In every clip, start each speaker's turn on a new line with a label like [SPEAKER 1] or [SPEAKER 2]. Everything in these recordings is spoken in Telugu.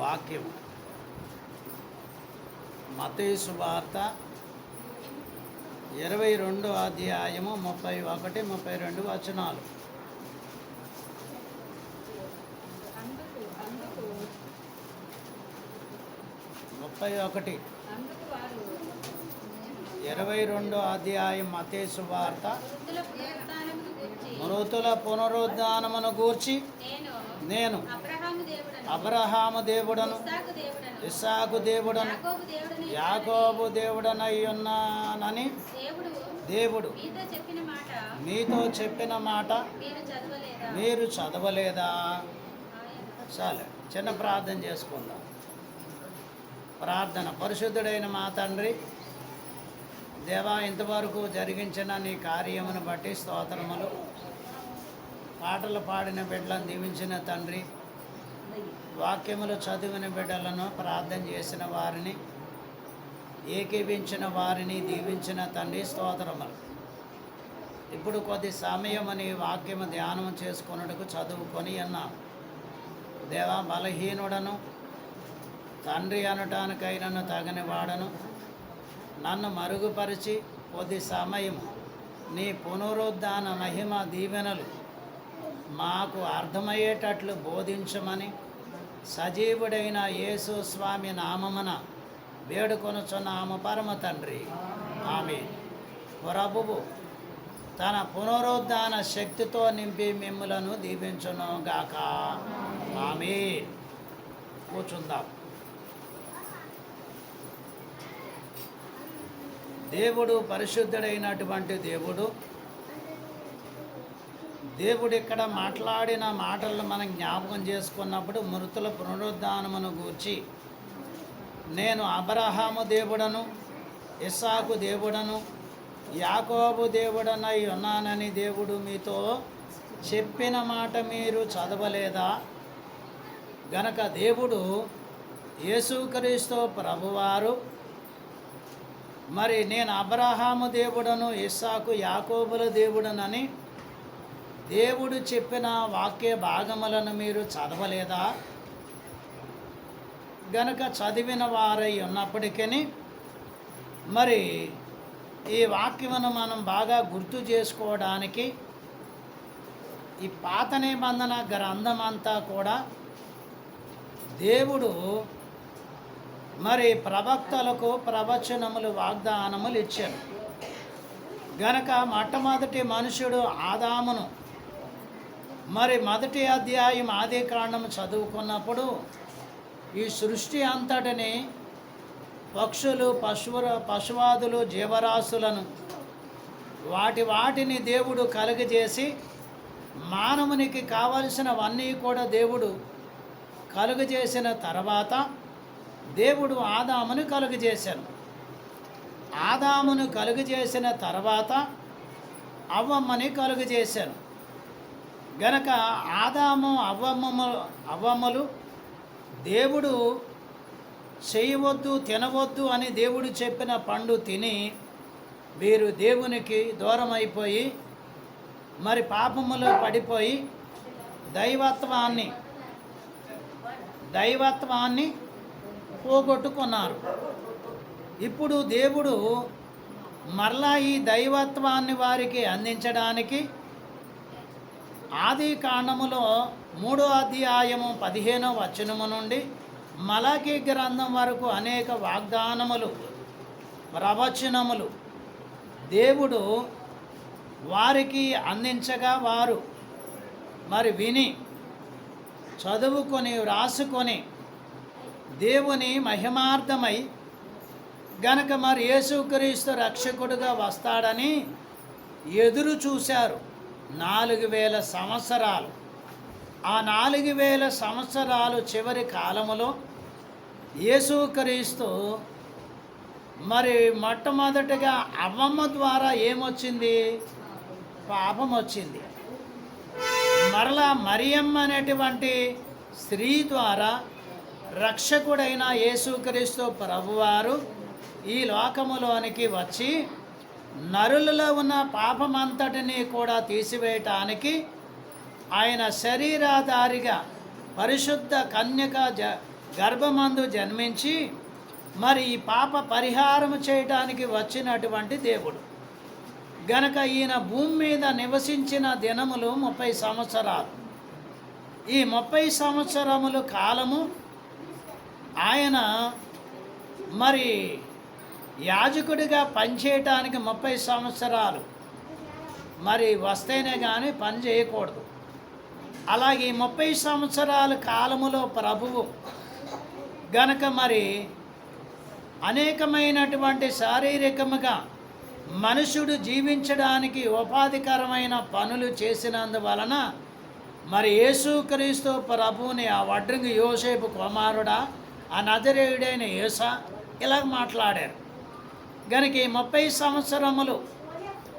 [SPEAKER 1] వాక్యం మత్తయి సువార్త 22వ అధ్యాయము 31, 32 వచనాలు. ముప్పై 22వ అధ్యాయం మత్తయి సువార్త మృతుల పునరుద్ధానమును గూర్చి నేను అబ్రహాము దేవుడను, ఇస్సాకు దేవుడను, యాకోబు దేవుడనై ఉన్నానని దేవుడు మీతో చెప్పిన మాట మీరు చదవలేదా? చాలు, చిన్న ప్రార్థన చేసుకుందాం. ప్రార్థన. పరిశుద్ధుడైన మా తండ్రి, దేవా, ఇంతవరకు జరిగించిన నీ కార్యమును బట్టి స్తోత్రములు. పాటలు పాడిన బిడ్డలను దీవించిన తండ్రి, వాక్యములు చదివిన బిడ్డలను, ప్రార్థన చేసిన వారిని, ఏకీవించిన వారిని దీవించిన తండ్రి స్తోత్రములు. ఇప్పుడు కొద్ది సమయమని వాక్యము ధ్యానం చేసుకున్నట్టుకు చదువుకొని అన్నాం. దేవా, బలహీనుడను, తండ్రి అనటానికైనను తగని వాడను, నన్ను మరుగుపరిచి కొద్ది సమయము నీ పునరుద్ధాన మహిమ దీవెనలు మాకు అర్థమయ్యేటట్లు బోధించమని సజీవుడైన యేసు స్వామి నామమున వేడుకొనుచున్నాము పరమ తండ్రి, ఆమేన్. ప్రభువు తన పునరుద్ధాన శక్తితో నింపి మిమ్ములను దీవించును గాక, ఆమేన్. కూర్చుందాం. దేవుడు పరిశుద్ధుడైనటువంటి దేవుడు ఇక్కడ మాట్లాడిన మాటలను మనం జ్ఞాపకం చేసుకున్నప్పుడు మృతుల పునరుద్ధానమును గూర్చి నేను అబ్రహాము దేవుడను, ఇస్సాకు దేవుడను, యాకోబు దేవుడనై ఉన్నానని దేవుడు మీతో చెప్పిన మాట మీరు చదవలేదా? గనక దేవుడు యేసుక్రీస్తు ప్రభువారు మరి నేను అబ్రహాము దేవుడను, ఇస్సాకు, యాకోబుల దేవుడనని దేవుడు చెప్పిన వాక్య భాగములను మీరు చదవలేదా? గనక చదివిన వారై ఉన్నప్పటికీ మరి ఈ వాక్యమును మనం బాగా గుర్తు చేసుకోవడానికి ఈ పాత నిబంధన గ్రంథం అంతా కూడా దేవుడు మరి ప్రవక్తలకు ప్రవచనములు, వాగ్దానములు ఇచ్చారు. గనక మొట్టమొదటి మనుషుడు ఆదామును మరి మొదటి అధ్యాయం ఆది కాండము చదువుకున్నప్పుడు ఈ సృష్టి అంతటిని, పక్షులు, పశువాదులు, జీవరాశులను వాటిని దేవుడు కలుగజేసి మానవునికి కావలసినవన్నీ కూడా దేవుడు కలుగజేసిన తర్వాత దేవుడు ఆదామును కలుగజేశాను. ఆదామును కలుగజేసిన తర్వాత అవ్వమ్మని కలుగజేశాను. గనక ఆదాము అవ్వమ్మలు దేవుడు చేయవద్దు, తినవద్దు అని దేవుడు చెప్పిన పండు తిని వీరు దేవునికి దూరం అయిపోయి మరి పాపములో పడిపోయి దైవత్వాన్ని పోగొట్టుకున్నారు. ఇప్పుడు దేవుడు మరలా ఈ దైవత్వాన్ని వారికి అందించడానికి ఆది కాండములో 3వ అధ్యాయము 15వ వచనము నుండి మలాకీ గ్రంథం వరకు అనేక వాగ్దానములు, ప్రవచనములు దేవుడు వారికి అందించగా వారు మరి విని, చదువుకొని, వ్రాసుకొని దేవుని మహిమార్థమై గనక మరి యేసుక్రీస్తు రక్షకుడుగా వస్తాడని ఎదురు చూశారు 4000 సంవత్సరాలు. ఆ 4000 సంవత్సరాలు చివరి కాలములో యేసుక్రీస్తు మరి మొట్టమొదటిగా అవ్వమ్మ ద్వారా ఏమొచ్చింది? పాపం వచ్చింది. మరలా మరియమ్మ అనేటువంటి స్త్రీ ద్వారా రక్షకుడైన యేసుక్రీస్తు ప్రభువారు ఈ లోకములోనికి వచ్చి నరులలో ఉన్న పాపమంతటిని కూడా తీసివేయటానికి ఆయన శరీరాధారిగా పరిశుద్ధ కన్యక గర్భమందు జన్మించి మరి ఈ పాప పరిహారం చేయటానికి వచ్చినటువంటి దేవుడు గనక ఈయన భూమి మీద నివసించిన దినములు 30 సంవత్సరాలు. ఈ 30 సంవత్సరముల కాలము ఆయన మరి యాజకుడిగా పనిచేయటానికి 30 సంవత్సరాలు మరి వస్తేనే కానీ పని చేయకూడదు. అలాగే 30 సంవత్సరాల కాలములో ప్రభువు గనక మరి అనేకమైనటువంటి శారీరకముగా మనుషుడు జీవించడానికి ఉపాధికరమైన పనులు చేసినందువలన మరి యేసుక్రీస్తు ప్రభువుని ఆ వడ్రంగి యోసేపు కుమారుడా, ఆ నజరేయుడైన యేసా ఇలా మాట్లాడారు. గనుక ఈ 30 సంవత్సరములు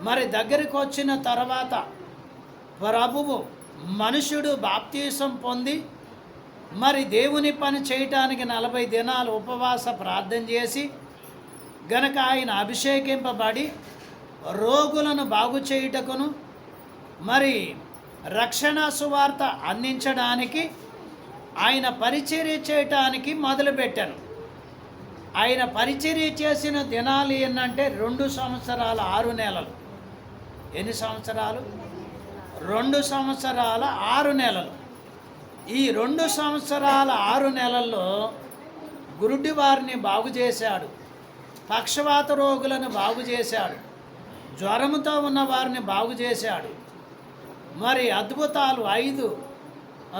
[SPEAKER 1] మరి దగ్గరికి వచ్చిన తర్వాత ప్రభువు మనుషుడు బాప్తీసం పొంది మరి దేవుని పని చేయటానికి 40 దినాలు ఉపవాస ప్రార్థన చేసి గనక ఆయన అభిషేకింపబడి రోగులను బాగు చేయుటకును మరి రక్షణ సువార్త అందించడానికి ఆయన పరిచర్య చేయటానికి మొదలుపెట్టాను. ఆయన పరిచర్య చేసిన దినాలు ఏంటంటే 2 సంవత్సరాల 6 నెలలు. ఎన్ని సంవత్సరాలు? 2 సంవత్సరాల 6 నెలలు. ఈ 2 సంవత్సరాల 6 నెలల్లో గురుడి వారిని బాగు చేశాడు, పక్షవాత రోగులను బాగు చేశాడు, జ్వరముతో ఉన్న వారిని బాగు చేశాడు. మరి అద్భుతాలు 5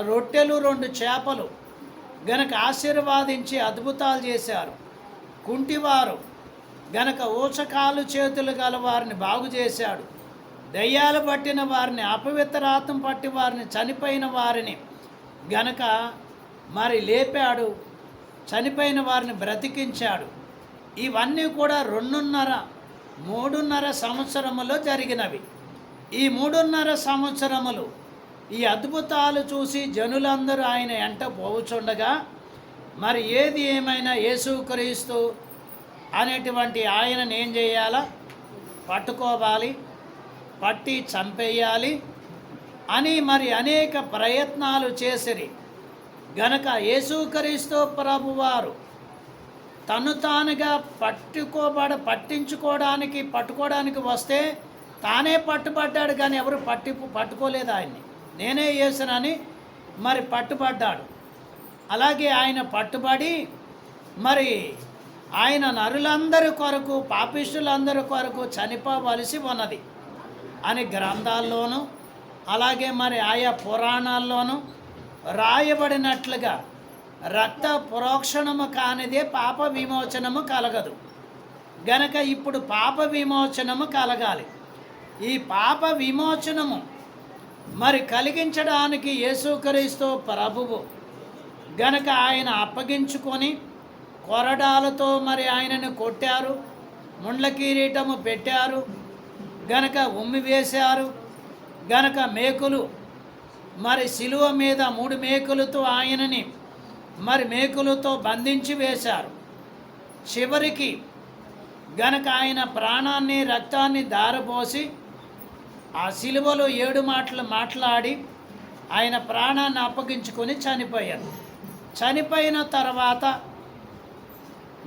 [SPEAKER 1] రొట్టెలు 2 చేపలు గనక ఆశీర్వాదించి అద్భుతాలు చేశారు. కుంటివారు గనక ఊచకాలు చేతులు గల వారిని బాగు చేశాడు. దయ్యాలు పట్టిన వారిని, అపవిత్రాత్మ పట్టి వారిని, చనిపోయిన వారిని గనక మరి లేపాడు, చనిపోయిన వారిని బ్రతికించాడు. ఇవన్నీ కూడా 3.5 సంవత్సరములో జరిగినవి. ఈ 3.5 సంవత్సరములు ఈ అద్భుతాలు చూసి జనులందరూ ఆయన ఎంట పోవుచుండగా మరి ఏది ఏమైనా యేసుక్రీస్తు అనేటువంటి ఆయనను ఏం చేయాలా? పట్టుకోవాలి, పట్టి చంపేయాలి అని మరి అనేక ప్రయత్నాలు చేసిరి. గనక యేసుక్రీస్తు ప్రభువారు తను తానుగా పట్టుకోవడానికి వస్తే తానే పట్టుబడ్డాడు, కానీ ఎవరు పట్టుకోలేదు ఆయన్ని. నేనే యేసునని మరి పట్టుబడ్డాడు. అలాగే ఆయన పట్టుబడి మరి ఆయన నరులందరి కొరకు, పాపిష్టులందరి కొరకు చనిపోవలసి ఉన్నది అని గ్రంథాల్లోనూ అలాగే మరి ఆయా పురాణాల్లోనూ రాయబడినట్లుగా రక్త ప్రోక్షణము కానిదే పాప విమోచనము కలగదు. గనక ఇప్పుడు పాప విమోచనము కలగాలి. ఈ పాప విమోచనము మరి కలిగించడానికి యేసుక్రీస్తు ప్రభువు గనక ఆయన అప్పగించుకొని కొరడాలతో మరి ఆయనను కొట్టారు, ముండ్ల కిరీటము పెట్టారు, గనక ఉమ్మి వేశారు. గనక మేకులు మరి శిలువ మీద 3 మేకులతో ఆయనని మరి మేకులతో బంధించి వేశారు. చివరికి గనక ఆయన ప్రాణాన్ని, రక్తాన్ని ధారపోసి ఆ శిలువలో 7 మాటలు మాట్లాడి ఆయన ప్రాణాన్ని అప్పగించుకొని చనిపోయారు. చనిపోయిన తర్వాత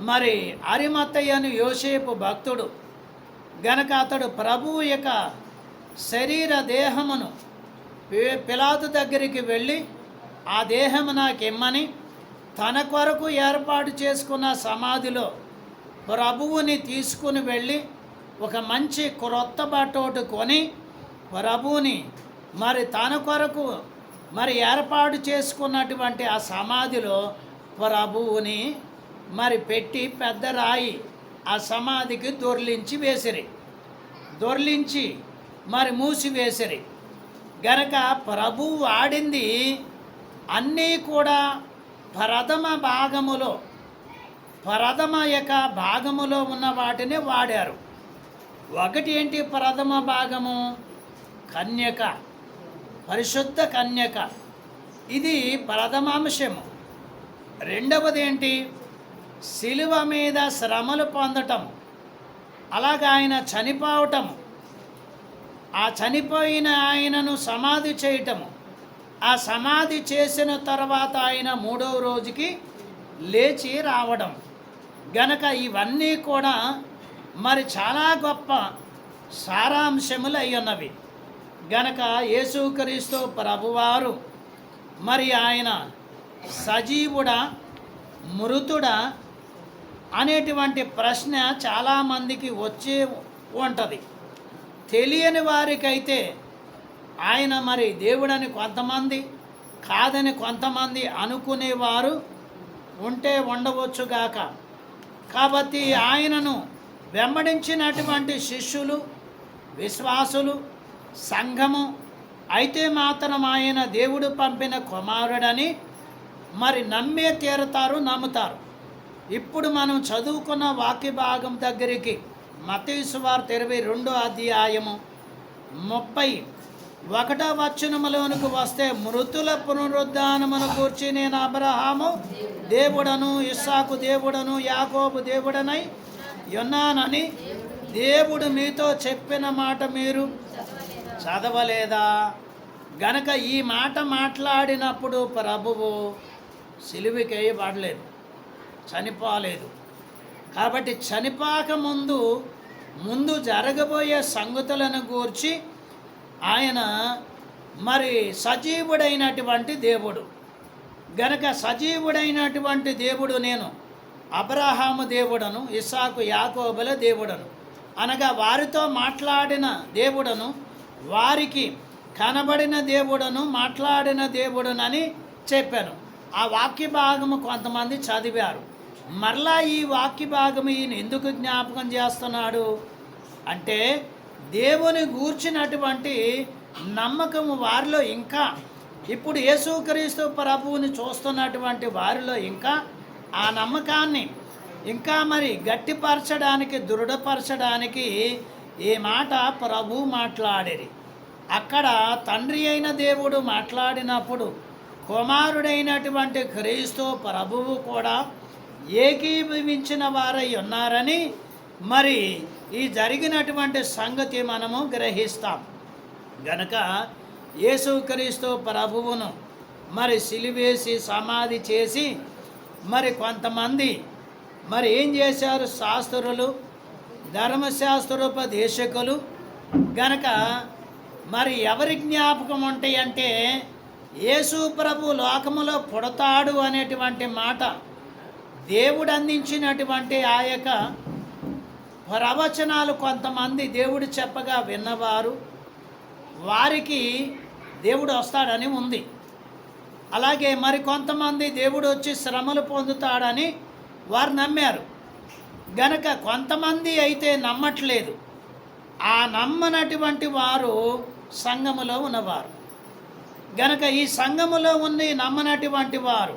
[SPEAKER 1] మరి అరిమత్తయ్యను యోసేపు భక్తుడు గనక అతడు ప్రభువు యొక్క శరీర దేహమును పిలాతు దగ్గరికి వెళ్ళి ఆ దేహము నాకిమ్మని తన కొరకు ఏర్పాటు చేసుకున్న సమాధిలో ప్రభువుని తీసుకుని వెళ్ళి ఒక మంచి క్రొత్త బట్టోటు కొని ప్రభువుని మరి తన కొరకు మరి ఏర్పాటు చేసుకున్నటువంటి ఆ సమాధిలో ప్రభువుని మరి పెట్టి పెద్ద రాయి ఆ సమాధికి దొర్లించి మరి మూసివేసిరి. గనక ప్రభువు వాడింది అన్నీ కూడా ప్రథమ భాగములో ఉన్న వాటిని వాడారు. ఒకటి ఏంటి? ప్రథమ భాగము కన్యక, పరిశుద్ధ కన్యక, ఇది ప్రథమాంశము. రెండవది ఏంటి? శిలువ మీద శ్రమలు పొందటం, అలాగా ఆయన చనిపోవటము, ఆ చనిపోయిన ఆయనను సమాధి చేయటము, ఆ సమాధి చేసిన తర్వాత ఆయన 3వ రోజుకి లేచి రావడం. గనక ఇవన్నీ కూడా మరి చాలా గొప్ప సారాంశములు అయి ఉన్నవి. గనక యేసుక్రీస్తు ప్రభువారు మరి ఆయన సజీవుడా మృతుడా అనేటువంటి ప్రశ్న చాలామందికి వచ్చే ఉంటుంది. తెలియని వారికైతే ఆయన మరి దేవుడని కొంతమంది, కాదని కొంతమంది అనుకునేవారు ఉంటే ఉండవచ్చుగాక. కాబట్టి ఆయనను వెంబడించినటువంటి శిష్యులు, విశ్వాసులు, సంఘము అయితే మాత్రం ఆయన దేవుడు పంపిన కుమారుడని మరి నమ్మే తీరుతారు, నమ్ముతారు. ఇప్పుడు మనం చదువుకున్న వాక్య భాగం దగ్గరికి మత్తయి సువార్త 22వ అధ్యాయము 31వ వచనములోనికి వస్తే, మృతుల పునరుద్ధానమును గూర్చి నేను అబ్రహాము దేవుడను, ఇస్సాకు దేవుడను, యాకోబు దేవుడనై ఉన్నానని దేవుడు మీతో చెప్పిన మాట మీరు చదవలేదా? గనక ఈ మాట మాట్లాడినప్పుడు ప్రభువు సిలువకి వేయబడలేదు, చనిపోలేదు. కాబట్టి చనిపోక ముందు జరగబోయే సంగతులను గూర్చి ఆయన మరి సజీవుడైనటువంటి దేవుడు. గనక సజీవుడైనటువంటి దేవుడు నేను అబ్రహాము దేవుడను, ఇస్సాకు యాకోబుల దేవుడను అనగా వారితో మాట్లాడిన దేవుడను, వారికి కనబడిన దేవుడను, మాట్లాడిన దేవుడనని చెప్పాను. ఆ వాక్య భాగము కొంతమంది చదివారు. మరలా ఈ వాక్య భాగము ఈయన ఎందుకు జ్ఞాపకం చేస్తున్నాడు అంటే, దేవుని గూర్చినటువంటి నమ్మకము వారిలో ఇంకా, ఇప్పుడు యేసుక్రీస్తు ప్రభువుని చూస్తున్నటువంటి వారిలో ఇంకా ఆ నమ్మకాన్ని ఇంకా మరి గట్టిపరచడానికి, దృఢపరచడానికి ఈ మాట ప్రభు మాట్లాడేది. అక్కడ తండ్రి అయిన దేవుడు మాట్లాడినప్పుడు కుమారుడైనటువంటి క్రీస్తు ప్రభువు కూడా ఏకీభవించిన వారై ఉన్నారని మరి ఈ జరిగినటువంటి సంగతి మనము గ్రహిస్తాం. గనక యేసుక్రీస్తు ప్రభువును మరి సిలువేసి సమాధి చేసి మరి కొంతమంది మరి ఏం చేశారు, శాస్త్రులు, ధర్మశాస్త్రోపదేశకులు. గనక మరి ఎవరి జ్ఞాపకం ఉంటాయంటే, యేసు ప్రభు లోకములో పుడతాడు అనేటువంటి మాట దేవుడు అందించినటువంటి ఆ యొక్క ప్రవచనాలు కొంతమంది దేవుడు చెప్పగా విన్నవారు, వారికి దేవుడు వస్తాడని ఉంది. అలాగే మరి కొంతమంది దేవుడు వచ్చి శ్రమలు పొందుతాడని వారు నమ్మారు. గనక కొంతమంది అయితే నమ్మట్లేదు. ఆ నమ్మనటువంటి వారు సంఘములో ఉన్నవారు. గనక ఈ సంఘములో ఉన్న నమ్మనటువంటి వారు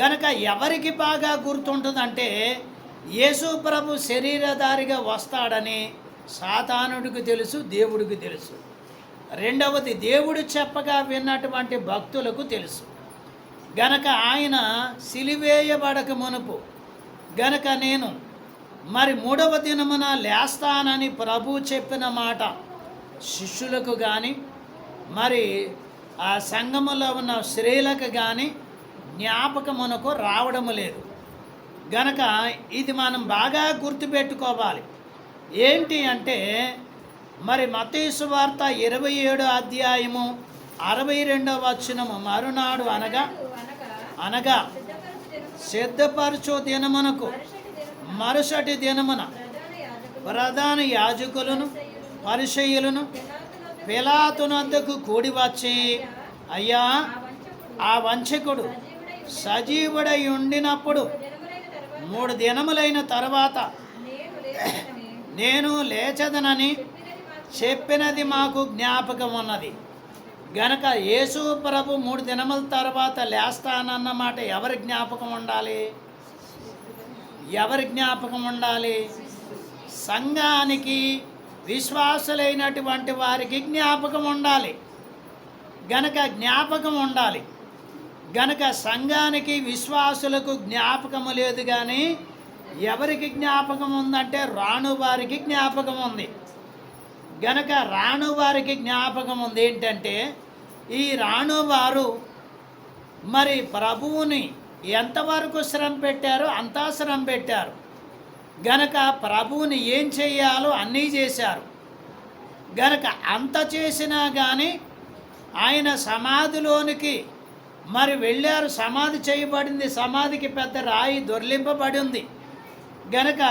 [SPEAKER 1] గనక ఎవరికి బాగా గుర్తుంటుందంటే, యేసు ప్రభు శరీరధారిగా వస్తాడని సాతానుడికి తెలుసు, దేవుడికి తెలుసు. రెండవది, దేవుడు చెప్పగా విన్నటువంటి భక్తులకు తెలుసు. గనక ఆయన సిలివేయబడక మునుపు గనక నేను మరి 3వ దినమున లేస్తానని ప్రభు చెప్పిన మాట శిష్యులకు కానీ మరి ఆ సంఘములో ఉన్న స్త్రీలకు కానీ జ్ఞాపకమునకు రావడము లేదు. గనక ఇది మనం బాగా గుర్తుపెట్టుకోవాలి. ఏంటి అంటే, మరి మత్తయి సువార్త 27వ అధ్యాయము 62వ వచనము, మరునాడు అనగా సిద్ధపరచు దినమునకు మరుసటి దినమున ప్రధాన యాజకులను పరిసయ్యులను పిలాతునొద్దకు కూడి వచ్చి, అయ్యా, ఆ వంచకుడు సజీవుడై ఉండినప్పుడు 3 దినములైన తర్వాత నేను లేచదనని చెప్పినది మాకు జ్ఞాపకం ఉన్నది. గనక యేసు ప్రభు 3 దినముల తర్వాత లేస్తానన్నమాట ఎవరి జ్ఞాపకం ఉండాలి? ఎవరి జ్ఞాపకం ఉండాలి? సంఘానికి, విశ్వాసులైనటువంటి వారికి జ్ఞాపకం ఉండాలి. గనక జ్ఞాపకం ఉండాలి. గనక సంఘానికి, విశ్వాసులకు జ్ఞాపకము లేదు. కానీ ఎవరికి జ్ఞాపకం ఉందంటే, రాను వారికి జ్ఞాపకం ఉంది. గనక రాను వారికి జ్ఞాపకం ఉంది. ఏంటంటే, ఈ రాను వారు మరి ప్రభువుని ఎంతవరకు శ్రమ పెట్టారో అంతా శ్రమ పెట్టారు. గనక ప్రభువుని ఏం చేయాలో అన్నీ చేశారు. గనక అంత చేసినా కానీ ఆయన సమాధిలోనికి మరి వెళ్ళారు. సమాధి చేయబడింది. సమాధికి పెద్ద రాయి దొర్లింపబడి ఉంది. గనక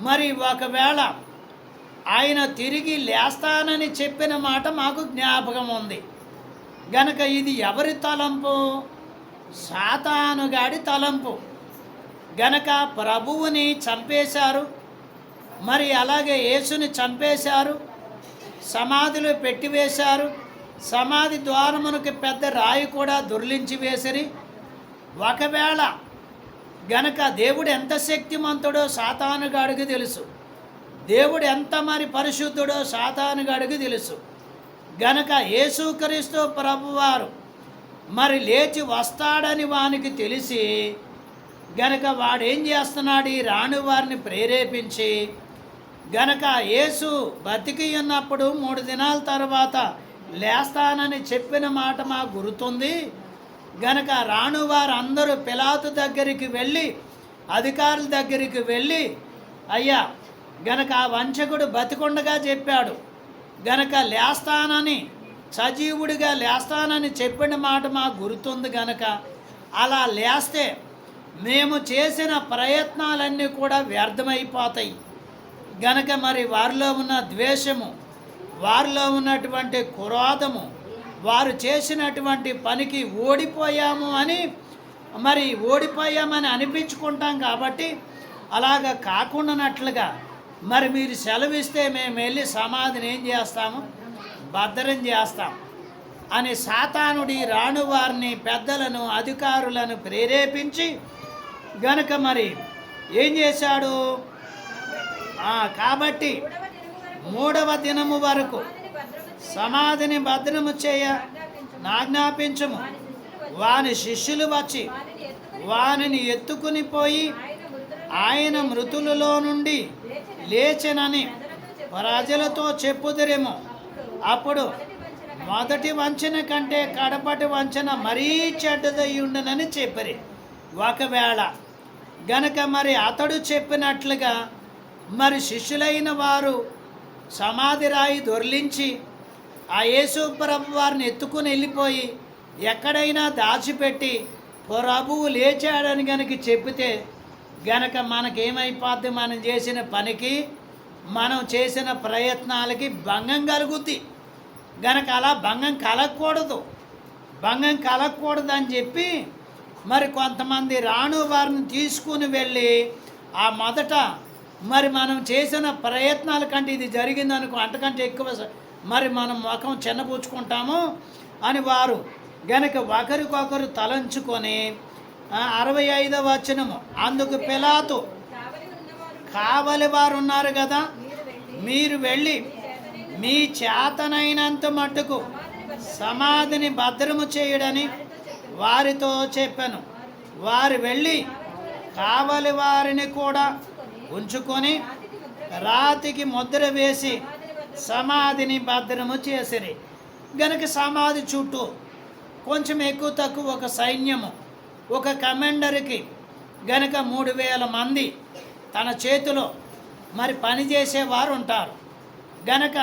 [SPEAKER 1] మరి ఒకవేళ ఆయన తిరిగి లేస్తానని చెప్పిన మాట మాకు జ్ఞాపకం ఉంది. గనక ఇది ఎవరి తలంపు? సాతానుగాడి తలంపు. గనక ప్రభువుని చంపేశారు, మరి అలాగే యేసుని చంపేశారు, సమాధిలో పెట్టివేశారు. సమాధి ద్వారమునకు పెద్ద రాయి కూడా దొర్లించి వేసిరి. ఒకవేళ గనక దేవుడు ఎంత శక్తిమంతుడో సాతానుగాడికి తెలుసు. దేవుడు ఎంత మరి పరిశుద్ధుడో సాతానుగాడికి తెలుసు. గనక యేసుక్రీస్తు ప్రభువారు మరి లేచి వస్తాడని వానికి తెలిసి గనక వాడేం చేస్తున్నాడు? ఈ రాణి వారిని ప్రేరేపించి గనక యేసు బతికి ఉన్నప్పుడు 3 దినాల తర్వాత లేస్తానని చెప్పిన మాట మాకు గుర్తుంది. గనక రాణువారు అందరూ పిలాతు దగ్గరికి వెళ్ళి, అధికారుల దగ్గరికి వెళ్ళి, అయ్యా గనక ఆ వంచకుడు బతికుండగా చెప్పాడు, గనక లేస్తానని, సజీవుడిగా లేస్తానని చెప్పిన మాట మాకు గుర్తుంది. గనక అలా లేస్తే మేము చేసిన ప్రయత్నాలన్నీ కూడా వ్యర్థమైపోతాయి. గనక మరి వారిలో ఉన్న ద్వేషము, వారిలో ఉన్నటువంటి క్రోధము, వారు చేసినటువంటి పనికి ఓడిపోయామని అనిపించుకుంటాం. కాబట్టి అలాగ కాకుండానట్లుగా మరి మీరు సెలవిస్తే మేము వెళ్ళి సమాధిని ఏం చేస్తాము? భద్రం చేస్తాం అని సాతానుడి రాణువారిని, పెద్దలను, అధికారులను ప్రేరేపించి గనక మరి ఏం చేశాడు? కాబట్టి 3వ దినము వరకు సమాధిని భద్రము చేయ నాజ్ఞాపించము. వాని శిష్యులు వచ్చి వానిని ఎత్తుకుని పోయి ఆయన మృతులలో నుండి లేచెనని ప్రజలతో చెప్పుదురేమో. అప్పుడు మొదటి వంచన కంటే కడపటి వంచన మరీ చెడ్డదై ఉండనని చెప్పరి. ఒకవేళ గనక మరి అతడు చెప్పినట్లుగా మరి శిష్యులైన వారు సమాధి రాయి దొర్లించి ఆ యేసు ప్రభు వారిని ఎత్తుకుని వెళ్ళిపోయి ఎక్కడైనా దాచిపెట్టి ప్రభువు లేచాడని గనక చెప్పితే గనక మనకేమైపోద్ది? మనం చేసిన పనికి, మనం చేసిన ప్రయత్నాలకి భంగం కలుగుద్ది. గనక అలా భంగం కలగకూడదు అని చెప్పి మరి కొంతమంది రాణు వారిని తీసుకుని వెళ్ళి ఆ మొదట మరి మనం చేసిన ప్రయత్నాల కంటే ఇది జరిగిందనుకో, అంతకంటే ఎక్కువ మరి మనం ముఖం చిన్నపుచ్చుకుంటాము అని వారు గనక ఒకరికొకరు తలంచుకొని 65వ వచనము, అందుకు పిలాతు, కావలి వారు ఉన్నారు కదా, మీరు వెళ్ళి మీ చేతనైనంత మట్టుకు సమాధిని భద్రము చేయడని వారితో చెప్పాను. వారు వెళ్ళి కావలి వారిని కూడా ఉంచుకొని రాతికి ముద్ర వేసి సమాధిని భద్రము చేసిరి. గనక సమాధి చుట్టూ కొంచెం ఎక్కువ తక్కువ ఒక సైన్యము, ఒక కమాండర్కి గనక 3000 మంది తన చేతిలో మరి పనిచేసేవారు ఉంటారు. గనక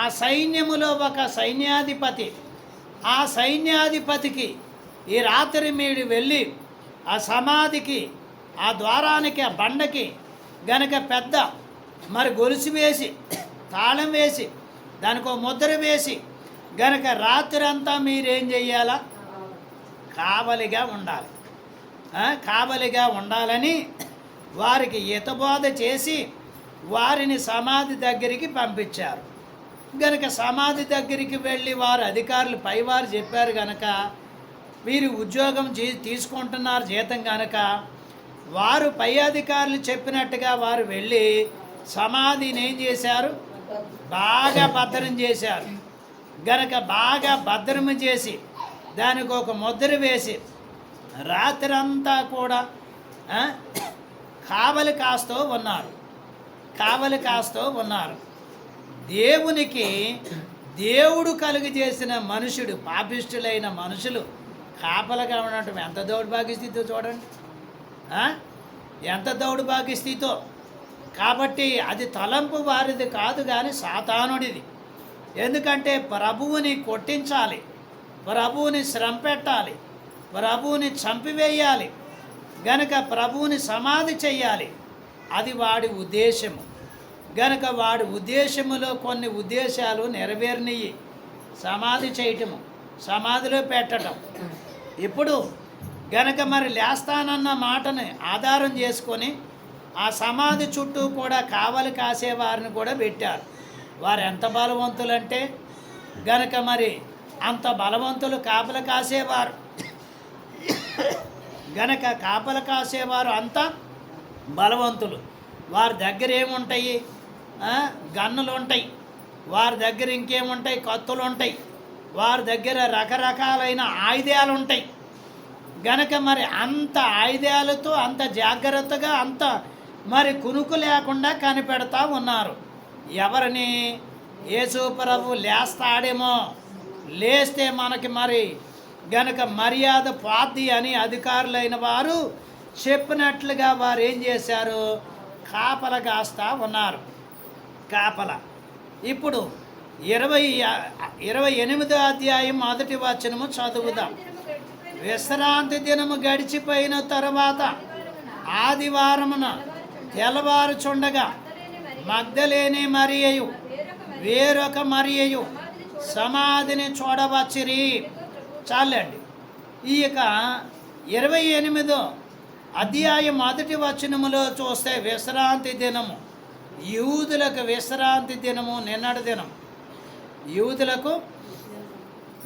[SPEAKER 1] ఆ సైన్యములో ఒక సైన్యాధిపతి, ఆ సైన్యాధిపతికి ఈ రాత్రి మీరు వెళ్ళి ఆ సమాధికి, ఆ ద్వారానికి, ఆ బండకి గనక పెద్ద మరి గొలుసు వేసి, తాళం వేసి, దానికి ఒక ముద్ర వేసి గనక రాత్రి అంతా మీరేం చెయ్యాలా? కావలిగా ఉండాలి. కావలిగా ఉండాలని వారికి హితబోధ చేసి వారిని సమాధి దగ్గరికి పంపించారు. గనక సమాధి దగ్గరికి వెళ్ళి వారు అధికారులు పైవారు చెప్పారు గనక వీరు ఉద్యోగం తీసుకుంటున్నారు జీతం గనక వారు పై అధికారులు చెప్పినట్టుగా వారు వెళ్ళి సమాధిని ఏం చేశారు? బాగా భద్రం చేశారు. గనక బాగా భద్రం చేసి దానికి ఒక ముద్ర వేసి రాత్రంతా కూడా కావలి కాస్తూ ఉన్నారు. దేవునికి దేవుడు కలుగజేసిన మనుషుడు, పాపిష్టులైన మనుషులు కాపలగా ఉండటం ఎంత దౌర్భాగ్య స్థితితో చూడండి. ఆ? ఎంత దౌర్భాగ్య స్థితితో. కాబట్టి అది తలంపు వారిది కాదు కానీ సాతానుడిది. ఎందుకంటే ప్రభువుని కొట్టించాలి, ప్రభువుని శ్రమ పెట్టాలి, ప్రభువుని చంపివేయాలి, గనక ప్రభువుని సమాధి చెయ్యాలి. అది వాడి ఉద్దేశము. గనక వాడి ఉద్దేశములో కొన్ని ఉద్దేశాలు నెరవేరినవి. సమాధి చేయటము, సమాధిలో పెట్టడం. ఇప్పుడు గనక మరి లేస్తానన్న మాటని ఆధారం చేసుకొని ఆ సమాధి చుట్టూ కూడా కావలి కాసేవారిని కూడా పెట్టారు. వారు ఎంత బలవంతులంటే గనక మరి అంత బలవంతులు కాపల కాసేవారు. గనక కాపల కాసేవారు అంత బలవంతులు. వారి దగ్గర ఏముంటాయి? గన్నులు ఉంటాయి. వారి దగ్గర ఇంకేముంటాయి? కత్తులు ఉంటాయి. వారి దగ్గర రకరకాలైన ఆయుధాలు ఉంటాయి. గనక మరి అంత ఆయుధాలతో అంత జాగ్రత్తగా అంత మరి కునుకు లేకుండా కనిపెడతా ఉన్నారు. ఎవరిని? యేసు ప్రభు లేస్తాడేమో, లేస్తే మనకి మరి గనక మర్యాద పోద్ది అని అధికారులైన వారు చెప్పినట్లుగా వారు ఏం చేశారు? కాపల కాస్తా ఉన్నారు. కాపల. ఇప్పుడు 28వ అధ్యాయం 1వ వచనము చదువుదాం. విశ్రాంతి దినము గడిచిపోయిన తరువాత ఆదివారమున తెల్లవారుచుండగా మగ్దలేని మరియయు వేరొక మరియయు సమాధిని చూడవచ్చిరి. చాలండి. ఈ యొక్క 28వ అధ్యాయం 1వ వచనములో చూస్తే విశ్రాంతి దినము, యూదులకు విశ్రాంతి దినము నిన్నటి దినం. యూదులకు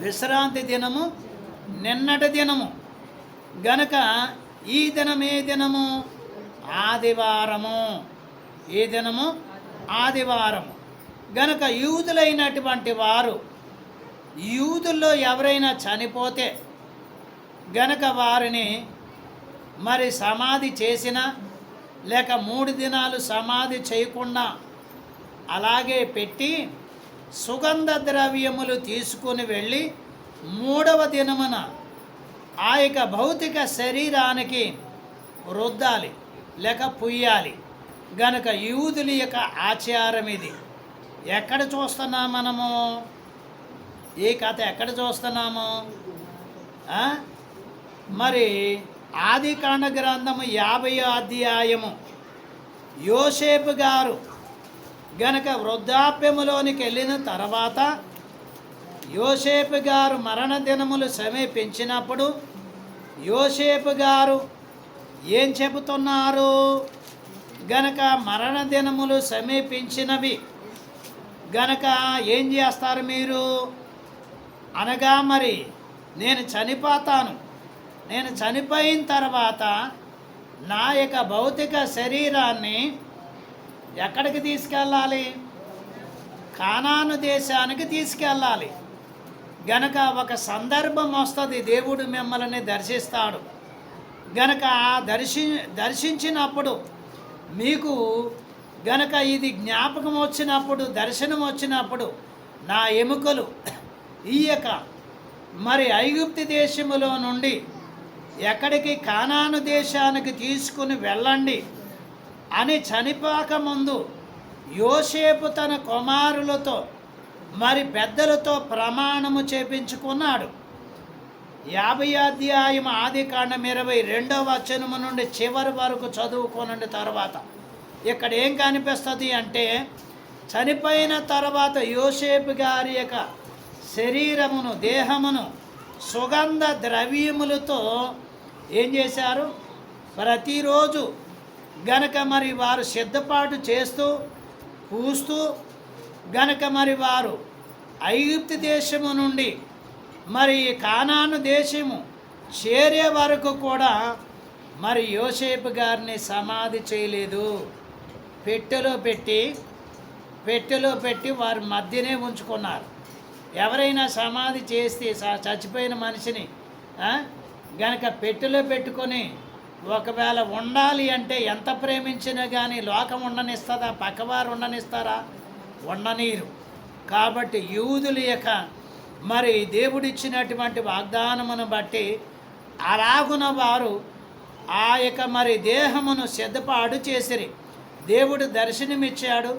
[SPEAKER 1] విశ్రాంతి దినము నిన్నటి దినము. గనక ఈ దినం ఏ దినము? ఆదివారము. ఈ దినము ఆదివారము. గనక యూదులైనటువంటి వారు, యూదుల్లో ఎవరైనా చనిపోతే గనక వారిని మరి సమాధి చేసినా లేక 3 దినాలు సమాధి చేయకుండా అలాగే పెట్టి సుగంధ ద్రవ్యములు తీసుకుని వెళ్ళి 3వ దినమున ఆ యొక్క భౌతిక శరీరానికి రుద్దాలి లేక పుయ్యాలి. గనక యూదుల యొక్క ఆచారం ఇది. ఎక్కడ చూస్తున్నాం మనము? ఈ కథ ఎక్కడ చూస్తున్నాము? మరి ఆదికాండ గ్రంథము 50వ అధ్యాయము. యోసేపు గారు గనక వృద్ధాప్యములోనికి వెళ్ళిన తర్వాత యోసేపు గారు మరణ దినములు సమీపించినప్పుడు యోసేపు గారు ఏం చెబుతున్నారు? గనక మరణ దినములు సమీపించినవి గనక ఏం చేస్తారు మీరు అనగా, మరి నేను చనిపోతాను, నేను చనిపోయిన తర్వాత నా యొక్క భౌతిక శరీరాన్ని ఎక్కడికి తీసుకెళ్ళాలి? కానాను దేశానికి తీసుకెళ్ళాలి. గనక ఒక సందర్భం వస్తుంది, దేవుడు మిమ్మల్ని దర్శిస్తాడు. గనక దర్శించినప్పుడు మీకు గనక ఇది జ్ఞాపకం వచ్చినప్పుడు, దర్శనం వచ్చినప్పుడు నా ఎముకలు ఈయక మరి ఐగుప్తు దేశములో నుండి ఎక్కడికి? కానాను దేశానికి తీసుకుని వెళ్ళండి అని చనిపోకముందు యోసేపు తన కుమారులతో మరి పెద్దలతో ప్రమాణము చేపించుకున్నాడు. 50వ అధ్యాయం ఆదికాండం 22వ వచనము నుండి చివరి వరకు చదువుకోనండి. తర్వాత ఇక్కడ ఏం కనిపిస్తుంది అంటే, చనిపోయిన తర్వాత యోసేపు గారి యొక్క శరీరమును, దేహమును సుగంధ ద్రవ్యములతో ఏం చేశారు? ప్రతిరోజు గనక మరి వారు సిద్ధపాటు చేస్తూ పూస్తూ గనక మరి వారు ఐగుప్తు దేశము నుండి మరి కానాను దేశము చేరే వరకు కూడా మరి యోసేపు గారిని సమాధి చేయలేదు. పెట్టెలో పెట్టి వారి మధ్యనే ఉంచుకున్నారు. ఎవరైనా సమాధి చేస్తే చచ్చిపోయిన మనిషిని గనక పెట్టెలో పెట్టుకొని ఒకవేళ ఉండాలి అంటే ఎంత ప్రేమించినా కానీ లోకం ఉండనిస్తుందా? పక్కవారు ఉండనిస్తారా? ఉండనీరు. కాబట్టి యూదుల యొక్క మరి దేవుడిచ్చినటువంటి వాగ్దానమును బట్టి అలాగున వారు ఆ యొక్క మరి దేహమును సిద్ధపాటు చేసిరి. దేవుడు దర్శనమిచ్చాడు.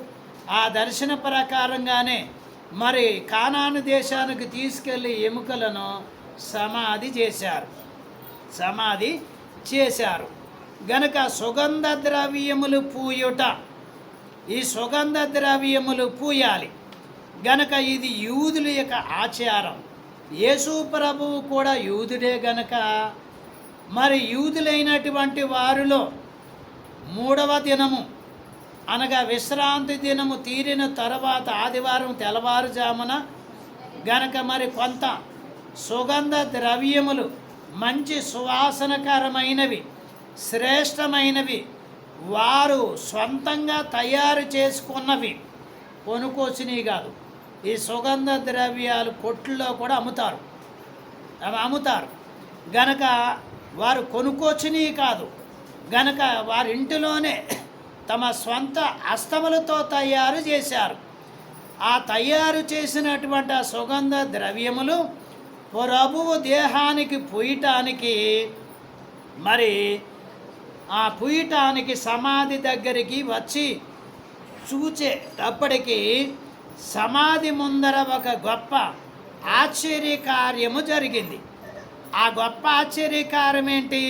[SPEAKER 1] ఆ దర్శన ప్రకారంగానే మరి కానాను దేశానికి తీసుకెళ్ళి ఎముకలను సమాధి చేశారు. గనక సుగంధ ద్రవ్యములు పూయుట, ఈ సుగంధ ద్రవ్యములు పూయాలి గనక ఇది యూదుల యొక్క ఆచారం. యేసు ప్రభువు కూడా యూదుడే గనక మరి యూదులైనటువంటి వారిలో 3వ దినము అనగా విశ్రాంతి దినము తీరిన తర్వాత ఆదివారం తెల్లవారుజామున గనక మరి కొంత సుగంధ ద్రవ్యములు మంచి సువాసనకరమైనవి శ్రేష్టమైనవి వారు సొంతంగా తయారు చేసుకున్నవి, కొనుక్కొచ్చినవి కాదు. ఈ సుగంధ ద్రవ్యాలు కొట్లలో కూడా అమ్ముతారు గనక వారు కొనుక్కొచ్చినవి కాదు గనక వారి ఇంటిలోనే తమ స్వంత హస్తములతో తయారు చేశారు. ఆ తయారు చేసినటువంటి ఆ సుగంధ ద్రవ్యములు ప్రభువు దేహానికి పూయటానికి మరి ఆ పూయటానికి సమాధి దగ్గరికి వచ్చి చూచేటప్పటికి సమాధి ముందర ఒక గొప్ప ఆశ్చర్యకార్యము జరిగింది. ఆ గొప్ప ఆశ్చర్యకార్యం ఏంటి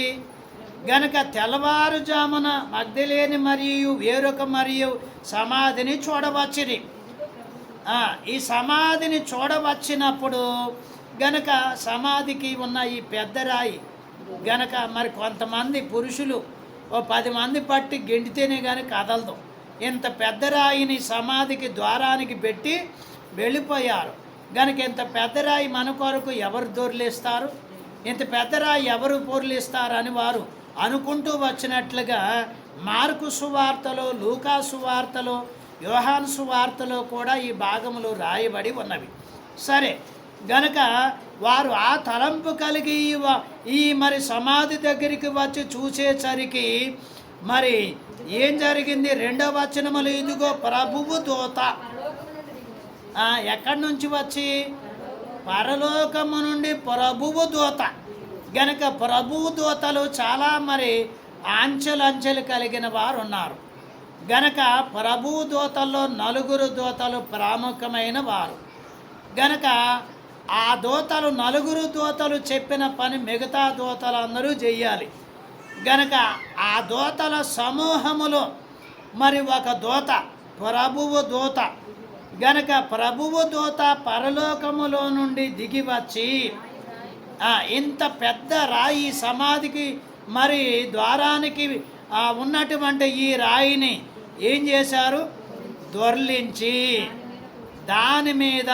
[SPEAKER 1] గనక తెల్లవారుజామున మగ్దలేని మరియు వేరొక మరియు సమాధిని చూడవచ్చిరి. ఈ సమాధిని చూడవచ్చినప్పుడు గనక సమాధికి ఉన్న ఈ పెద్ద రాయి గనక మరి కొంతమంది పురుషులు 10 మంది పట్టి గెంటితేనే కానీ కదలదు. ఇంత పెద్ద రాయిని సమాధికి ద్వారానికి పెట్టి వెళ్ళిపోయారు. గనక ఇంత పెద్ద రాయి మన కొరకు ఎవరు దొర్లిస్తారు, ఇంత పెద్ద రాయి ఎవరు పొర్లిస్తారు అని వారు అనుకుంటూ వచ్చినట్లుగా మార్కు సువార్తలో, లూకా సువార్తలో, యోహాను సువార్తలో కూడా ఈ భాగములు రాయబడి ఉన్నవి. సరే గనక వారు ఆ తలంపు కలిగి ఈ మరి సమాధి దగ్గరికి వచ్చి చూసేసరికి మరి ఏం జరిగింది? 2వ వచనములు, ఇదిగో ప్రభువు దూత ఎక్కడి నుంచి వచ్చి పరలోకము నుండి ప్రభువు దూత. గనక ప్రభువు దూతలు చాలా మరి అంచెలు కలిగిన వారు ఉన్నారు గనక ప్రభువు దూతల్లో 4 దూతలు ప్రాముఖ్యమైన వారు గనక ఆ దూతలు 4 దూతలు చెప్పిన పని మిగతా దూతలందరూ చెయ్యాలి. గనక ఆ దూతల సమూహములో మరి ఒక దూత ప్రభువు దూత గనక ప్రభువు దూత పరలోకములో నుండి దిగి వచ్చి ఇంత పెద్ద రాయి సమాధికి మరి ద్వారానికి ఉన్నటువంటి ఈ రాయిని ఏం చేశారు? దొర్లించి దాని మీద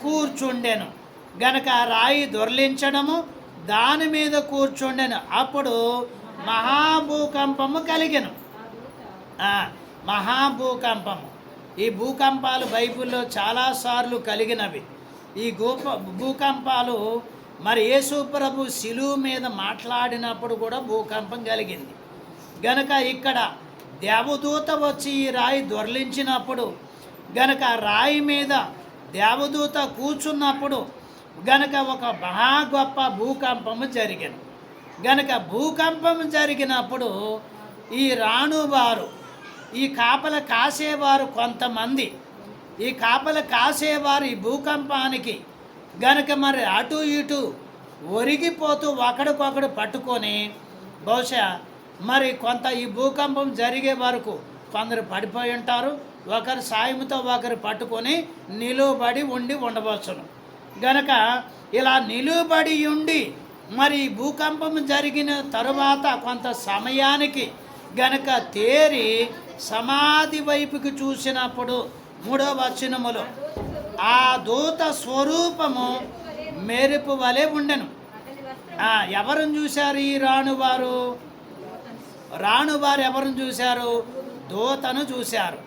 [SPEAKER 1] కూర్చుండెను. గనక ఆ రాయి దొర్లించడము, దాని మీద కూర్చుండెను. అప్పుడు మహాభూకంపము కలిగెను. మహాభూకంపము, ఈ భూకంపాలు బైబిల్లో చాలాసార్లు కలిగినవి. ఈ భూకంపాలు మరి యేసు ప్రభు శిలువ మీద మాట్లాడినప్పుడు కూడా భూకంపం కలిగింది. గనక ఇక్కడ దేవదూత వచ్చి ఈ రాయి దొర్లించినప్పుడు గనక రాయి మీద దేవదూత కూర్చున్నప్పుడు గనక ఒక మహా గొప్ప భూకంపము జరిగింది. గనక భూకంపం జరిగినప్పుడు ఈ రాణువారు, ఈ కాపల కాసేవారు కొంతమంది, ఈ కాపల కాసేవారు ఈ భూకంపానికి గనక మరి అటు ఇటు ఒరిగిపోతూ ఒకడికొకడు పట్టుకొని బహుశా మరి కొంత ఈ భూకంపం జరిగే వరకు కొందరు పడిపోయి ఉంటారు, ఒకరి సాయంతో ఒకరు పట్టుకొని నిలువబడి ఉండవచ్చును. గనక ఇలా నిలువబడి ఉండి మరి భూకంపం జరిగిన తరువాత కొంత సమయానికి గనక తేరి సమాధి వైపుకి చూసినప్పుడు 3వ వచనములో ఆ దూత స్వరూపము మెరుపు వలె ఉండెను. ఎవరిని చూశారు? ఈ రాణువారు ఎవరిని చూశారు? దూతను చూశారు.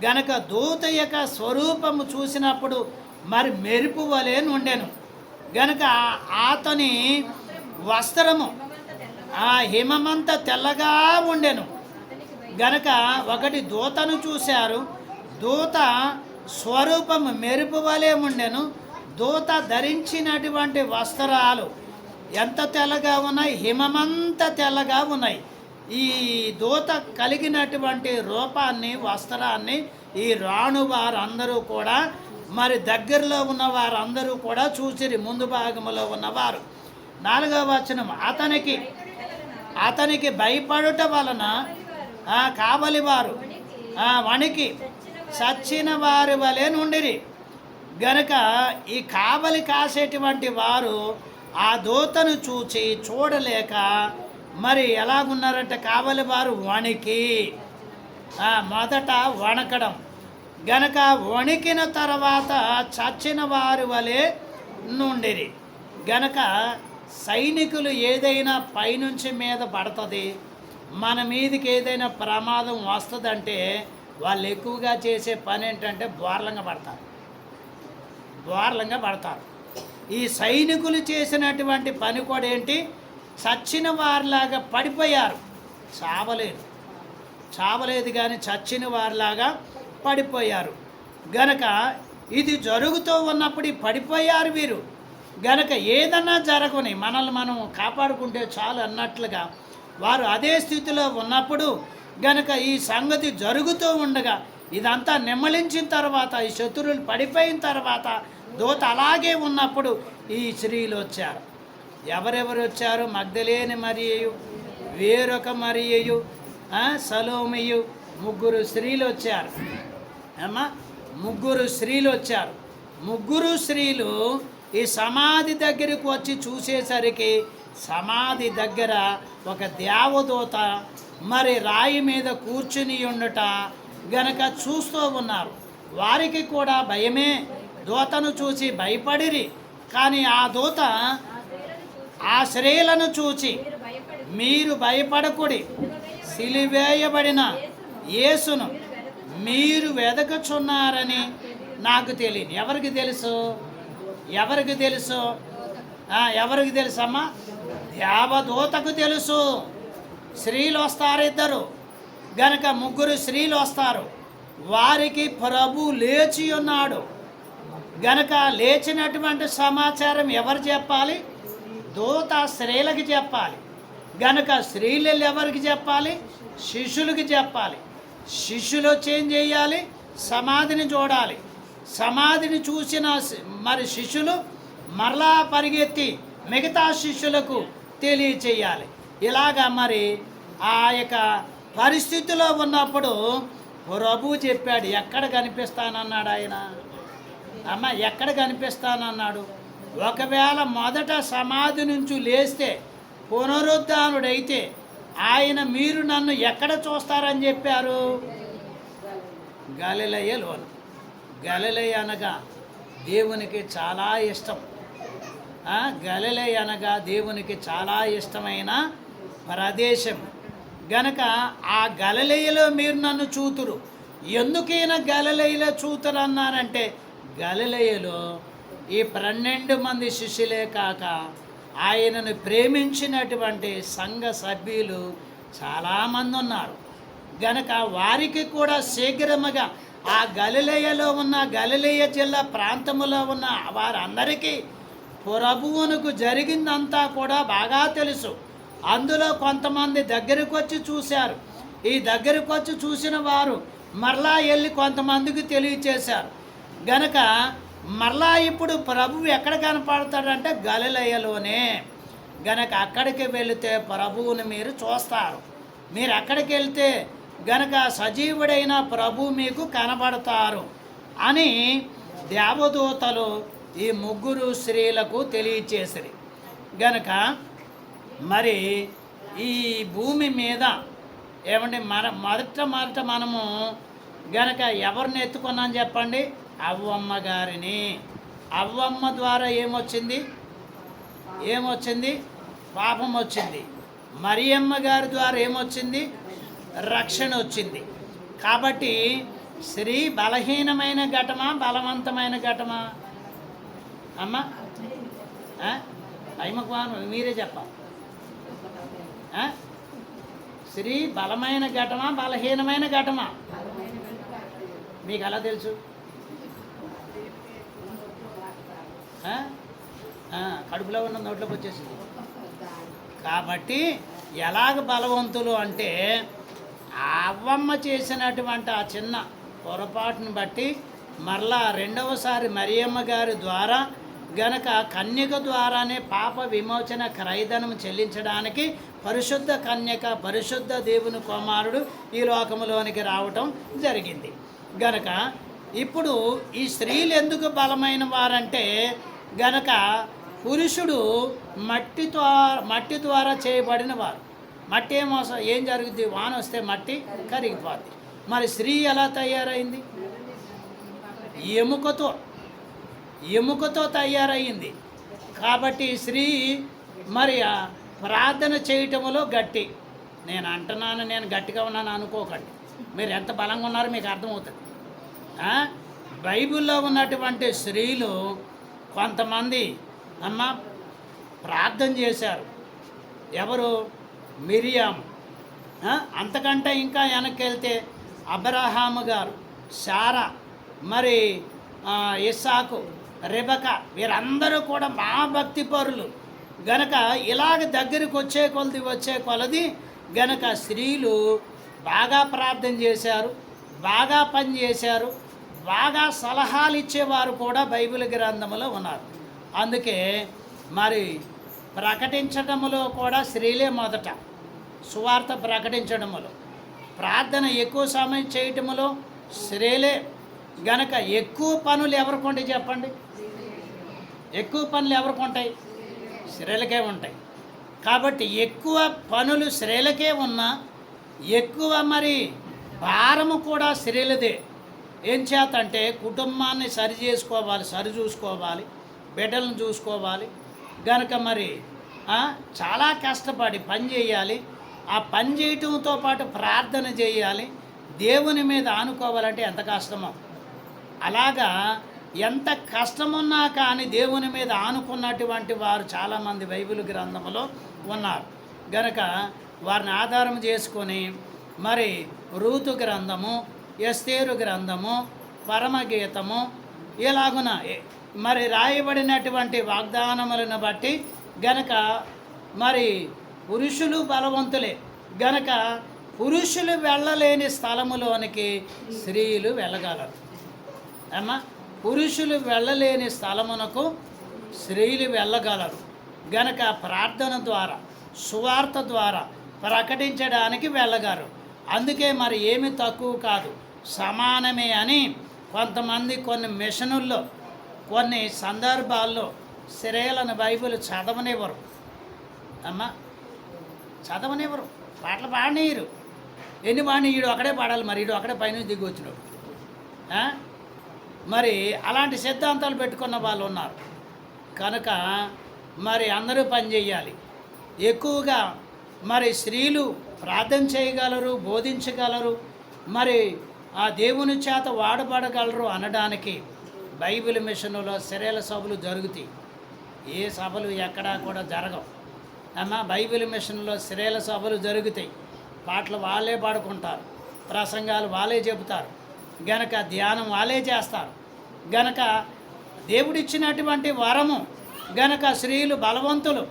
[SPEAKER 1] గనక దూత యొక్క స్వరూపము చూసినప్పుడు మరి మెరుపు వలె ఉండెను. గనక అతని వస్త్రము హిమమంత తెల్లగా ఉండెను. గనక ఒకటి దూతను చూశారు, దూత స్వరూపము మెరుపు వలె ఉండెను, దూత ధరించినటువంటి వస్త్రాలు ఎంత తెల్లగా ఉన్నాయి, హిమమంత తెల్లగా ఉన్నాయి. ఈ దూత కలిగినటువంటి రూపాన్ని, వస్త్రాన్ని ఈ రాణు వారందరూ కూడా, మరి దగ్గరలో ఉన్న వారందరూ కూడా చూసిరి, ముందు భాగంలో ఉన్నవారు. 4వ వచనం, అతనికి భయపడుట వలన కావలివారు వణికి చచ్చిన వారి వలె నుండిరి. గనుక ఈ కావలి కాసేటువంటి వారు ఆ దూతను చూడలేక మరి ఎలాగున్నారంటే, కావలి వారు వణికి మొదట వణకడం, గనక వణికిన తర్వాత చచ్చిన వారి వలె నుండిరి. గనక సైనికులు ఏదైనా పైనుంచి మీద పడుతుంది, మన మీదకి ఏదైనా ప్రమాదం వస్తుందంటే వాళ్ళు ఎక్కువగా చేసే పని ఏంటంటే బోర్లంగా పడతారు. ఈ సైనికులు చేసినటువంటి పని కూడా ఏంటి, చచ్చిన వారిలాగా పడిపోయారు. చావలేదు కానీ చచ్చిన వారిలాగా పడిపోయారు. గనక ఇది జరుగుతూ ఉన్నప్పుడు పడిపోయారు వీరు. గనక ఏదన్నా జరగని మనల్ని మనం కాపాడుకుంటే చాలు అన్నట్లుగా వారు అదే స్థితిలో ఉన్నప్పుడు, గనక ఈ సంగతి జరుగుతూ ఉండగా ఇదంతా నిమ్మలించిన తర్వాత, ఈ శత్రువులు పడిపోయిన తర్వాత, దూత అలాగే ఉన్నప్పుడు ఈ స్త్రీలు వచ్చారు. ఎవరెవరు వచ్చారు? మగ్దలేని మరియు, వేరొక మరియు, సలోమియు, 3 స్త్రీలు వచ్చారు. ముగ్గురు స్త్రీలు ఈ సమాధి దగ్గరకు వచ్చి చూసేసరికి సమాధి దగ్గర ఒక దేవదూత మరి రాయి మీద కూర్చుని ఉండట గనక చూస్తూ ఉన్నారు. వారికి కూడా భయమే, దూతను చూసి భయపడిరి. కానీ ఆ దూత ఆ స్త్రీలను చూచి, మీరు భయపడకుడి, సిలివేయబడిన యేసును మీరు వెదకుచున్నారని నాకు తెలియదు. ఎవరికి తెలుసమ్మా? దేవదూతకు తెలుసు. స్త్రీలు వస్తారు, 2 గనక 3 స్త్రీలు వస్తారు. వారికి ప్రభు లేచి ఉన్నాడు. గనక లేచినటువంటి సమాచారం ఎవరు చెప్పాలి? దూత స్త్రీలకి చెప్పాలి. గనక స్త్రీలు ఎవరికి చెప్పాలి? శిష్యులకి చెప్పాలి. శిష్యులు వచ్చి ఏం చేయాలి? సమాధిని చూడాలి. సమాధిని చూసిన మరి శిష్యులు మరలా పరిగెత్తి మిగతా శిష్యులకు తెలియచేయాలి. ఇలాగా మరి ఆ యొక్క పరిస్థితిలో ఉన్నప్పుడు ప్రభు చెప్పాడు, ఎక్కడ కనిపిస్తానన్నాడు ఆయన. ఎక్కడ కనిపిస్తానన్నాడు? ఒకవేళ మొదట సమాధి నుంచి లేస్తే, పునరుద్ధానుడైతే ఆయన మీరు నన్ను ఎక్కడ చూస్తారని చెప్పారు? గలిలయలోను. గలిలయ అనగా దేవునికి చాలా ఇష్టం. గలిలయ అనగా దేవునికి చాలా ఇష్టమైన ప్రదేశం. గనక ఆ గలిలయలో మీరు నన్ను చూతురు. ఎందుకైనా గలిలయలో చూతురు అన్నారంటే, గలిలయలో ఈ 12 మంది శిష్యులే కాక ఆయనను ప్రేమించినటువంటి సంఘ సభ్యులు చాలామంది ఉన్నారు. గనక వారికి కూడా శీఘ్రముగా ఆ గలిలయలో ఉన్న, గలిలయ జిల్లా ప్రాంతంలో ఉన్న వారందరికీ ప్రభువునకు జరిగిందంతా కూడా బాగా తెలుసు. అందులో కొంతమంది దగ్గరకు వచ్చి చూశారు. ఈ దగ్గరకు వచ్చి చూసిన వారు మరలా వెళ్ళి కొంతమందికి తెలియచేశారు. గనక మరలా ఇప్పుడు ప్రభువు ఎక్కడ కనపడతాడంటే గలిలయలోనే. గనక అక్కడికి వెళితే ప్రభువుని మీరు చూస్తారు. మీరు అక్కడికి వెళ్తే గనక సజీవుడైన ప్రభు మీకు కనబడతారు అని దేవదూతలు ఈ 3 స్త్రీలకు తెలియచేసిరి. గనక మరి ఈ భూమి మీద ఏమండి మొదట మనము గనక ఎవరిని ఎత్తుకున్నాం చెప్పండి? అవ్వమ్మ గారిని. అవ్వమ్మ ద్వారా ఏమొచ్చింది? పాపం వచ్చింది. మరియమ్మ గారి ద్వారా ఏమొచ్చింది? రక్షణ వచ్చింది. కాబట్టి స్త్రీ బలహీనమైన ఘటమా, బలవంతమైన ఘటమా? అమ్మ అయ్యమ్మకు మీరే చెప్పాలి. స్త్రీ బలమైన ఘటమా, బలహీనమైన ఘటమా? మీకు ఎలా తెలుసు? ఆ? కడుపులో ఉన్న నోట్లోకి వచ్చేసింది. కాబట్టి ఎలాగ బలవంతులు అంటే అవ్వమ్మ చేసినటువంటి ఆ చిన్న పొరపాటును బట్టి మరలా రెండవసారి మరియమ్మ గారి ద్వారా గనక కన్యక ద్వారానే పాప విమోచన క్రయధనం చెల్లించడానికి పరిశుద్ధ కన్యక పరిశుద్ధ దేవుని కుమారుడు ఈ లోకములోనికి రావటం జరిగింది. గనక ఇప్పుడు ఈ స్త్రీలు ఎందుకు బలమైన వారంటే గనక పురుషుడు మట్టి ద్వారా చేయబడిన వారు. మట్టి ఏం జరుగుద్ది? వాన వస్తే మట్టి కరిగిపోద్ది. మరి స్త్రీ ఎలా తయారైంది? ఎముకతో తయారయ్యింది. కాబట్టి స్త్రీ మరి ప్రార్థన చేయటంలో గట్టి. నేను అంటున్నాను, నేను గట్టిగా ఉన్నాను అనుకోకండి. మీరు ఎంత బలంగా ఉన్నారో మీకు అర్థమవుతుంది. బైబిల్లో ఉన్నటువంటి స్త్రీలు కొంతమంది ప్రార్థన చేశారు. ఎవరు? మిరియాము. అంతకంటే ఇంకా వెనక్కి వెళ్తే అబ్రహాము గారు, శారా, మరి ఇస్సాకు, రెబెక, వీరందరూ కూడా మహాభక్తి పరులు. గనక ఇలాగ దగ్గరికి వచ్చే కొలది గనక స్త్రీలు బాగా ప్రార్థన చేశారు, బాగా పనిచేశారు, బాగా సలహాలు ఇచ్చేవారు కూడా బైబిల్ గ్రంథంలో ఉన్నారు. అందుకే మరి ప్రకటించటములో కూడా స్త్రీలే మొదట. సువార్త ప్రకటించడములో, ప్రార్థన ఎక్కువ సమయం చేయటములో స్త్రీలే. గనక ఎక్కువ పనులు ఎవరికి ఉంటాయి చెప్పండి? ఎక్కువ పనులు ఎవరికి ఉంటాయి? స్త్రీలకే ఉంటాయి. కాబట్టి ఎక్కువ పనులు స్త్రీలకే ఉన్నా ఎక్కువ మరి భారము కూడా స్త్రీలదే. ఏం చేతంటే కుటుంబాన్ని సరిచూసుకోవాలి, బిడ్డలను చూసుకోవాలి. గనక మరి చాలా కష్టపడి పని చేయాలి. ఆ పని చేయటంతో పాటు ప్రార్థన చేయాలి. దేవుని మీద ఆనుకోవాలంటే ఎంత కష్టమో, అలాగా ఎంత కష్టమున్నా కానీ దేవుని మీద ఆనుకున్నటువంటి వారు చాలామంది బైబిల్ గ్రంథంలో ఉన్నారు. గనక వారిని ఆధారం చేసుకొని మరి రూతు గ్రంథము, ఎస్తేరు గ్రంథము, పరమగీతము ఇలాగున మరి రాయబడినటువంటి వాగ్దానములను బట్టి గనక మరి పురుషులు బలవంతులే. గనక పురుషులు వెళ్ళలేని స్థలములోనికి స్త్రీలు వెళ్ళగలరు. పురుషులు వెళ్ళలేని స్థలమునకు స్త్రీలు వెళ్ళగలరు. గనక ప్రార్థన ద్వారా, సువార్త ద్వారా ప్రకటించడానికి వెళ్ళగలరు. అందుకే మరి ఏమి తక్కువ కాదు, సమానమే అని కొంతమంది కొన్ని మిషనుల్లో కొన్ని సందర్భాల్లో స్త్రీలను బైబిల్ చదవనివ్వరు. చదవనివ్వరు, పాటలు పాడనీయరు. ఎన్ని పాడిన ఈడు అక్కడే పాడాలి, మరి ఈడు అక్కడే పైన దిగి వచ్చినాడు. మరి అలాంటి సిద్ధాంతాలు పెట్టుకున్న వాళ్ళు ఉన్నారు. కనుక మరి అందరూ పని చేయాలి. ఎక్కువగా మరి స్త్రీలు ప్రార్థన చేయగలరు, బోధించగలరు, మరి ఆ దేవుని చేత వాడబడగలరు అనడానికి బైబిల్ మిషన్లో స్త్రీల సభలు జరుగుతాయి. ఏ సభలు ఎక్కడా కూడా జరగవు. బైబిల్ మిషన్లో స్త్రీల సభలు జరుగుతాయి. పాటలు వాళ్ళే పాడుకుంటారు, ప్రసంగాలు వాళ్ళే చెబుతారు, గనక ధ్యానం వాళ్ళే చేస్తారు. గనక దేవుడిచ్చినటువంటి వరము. గనక స్త్రీలు బలవంతులు.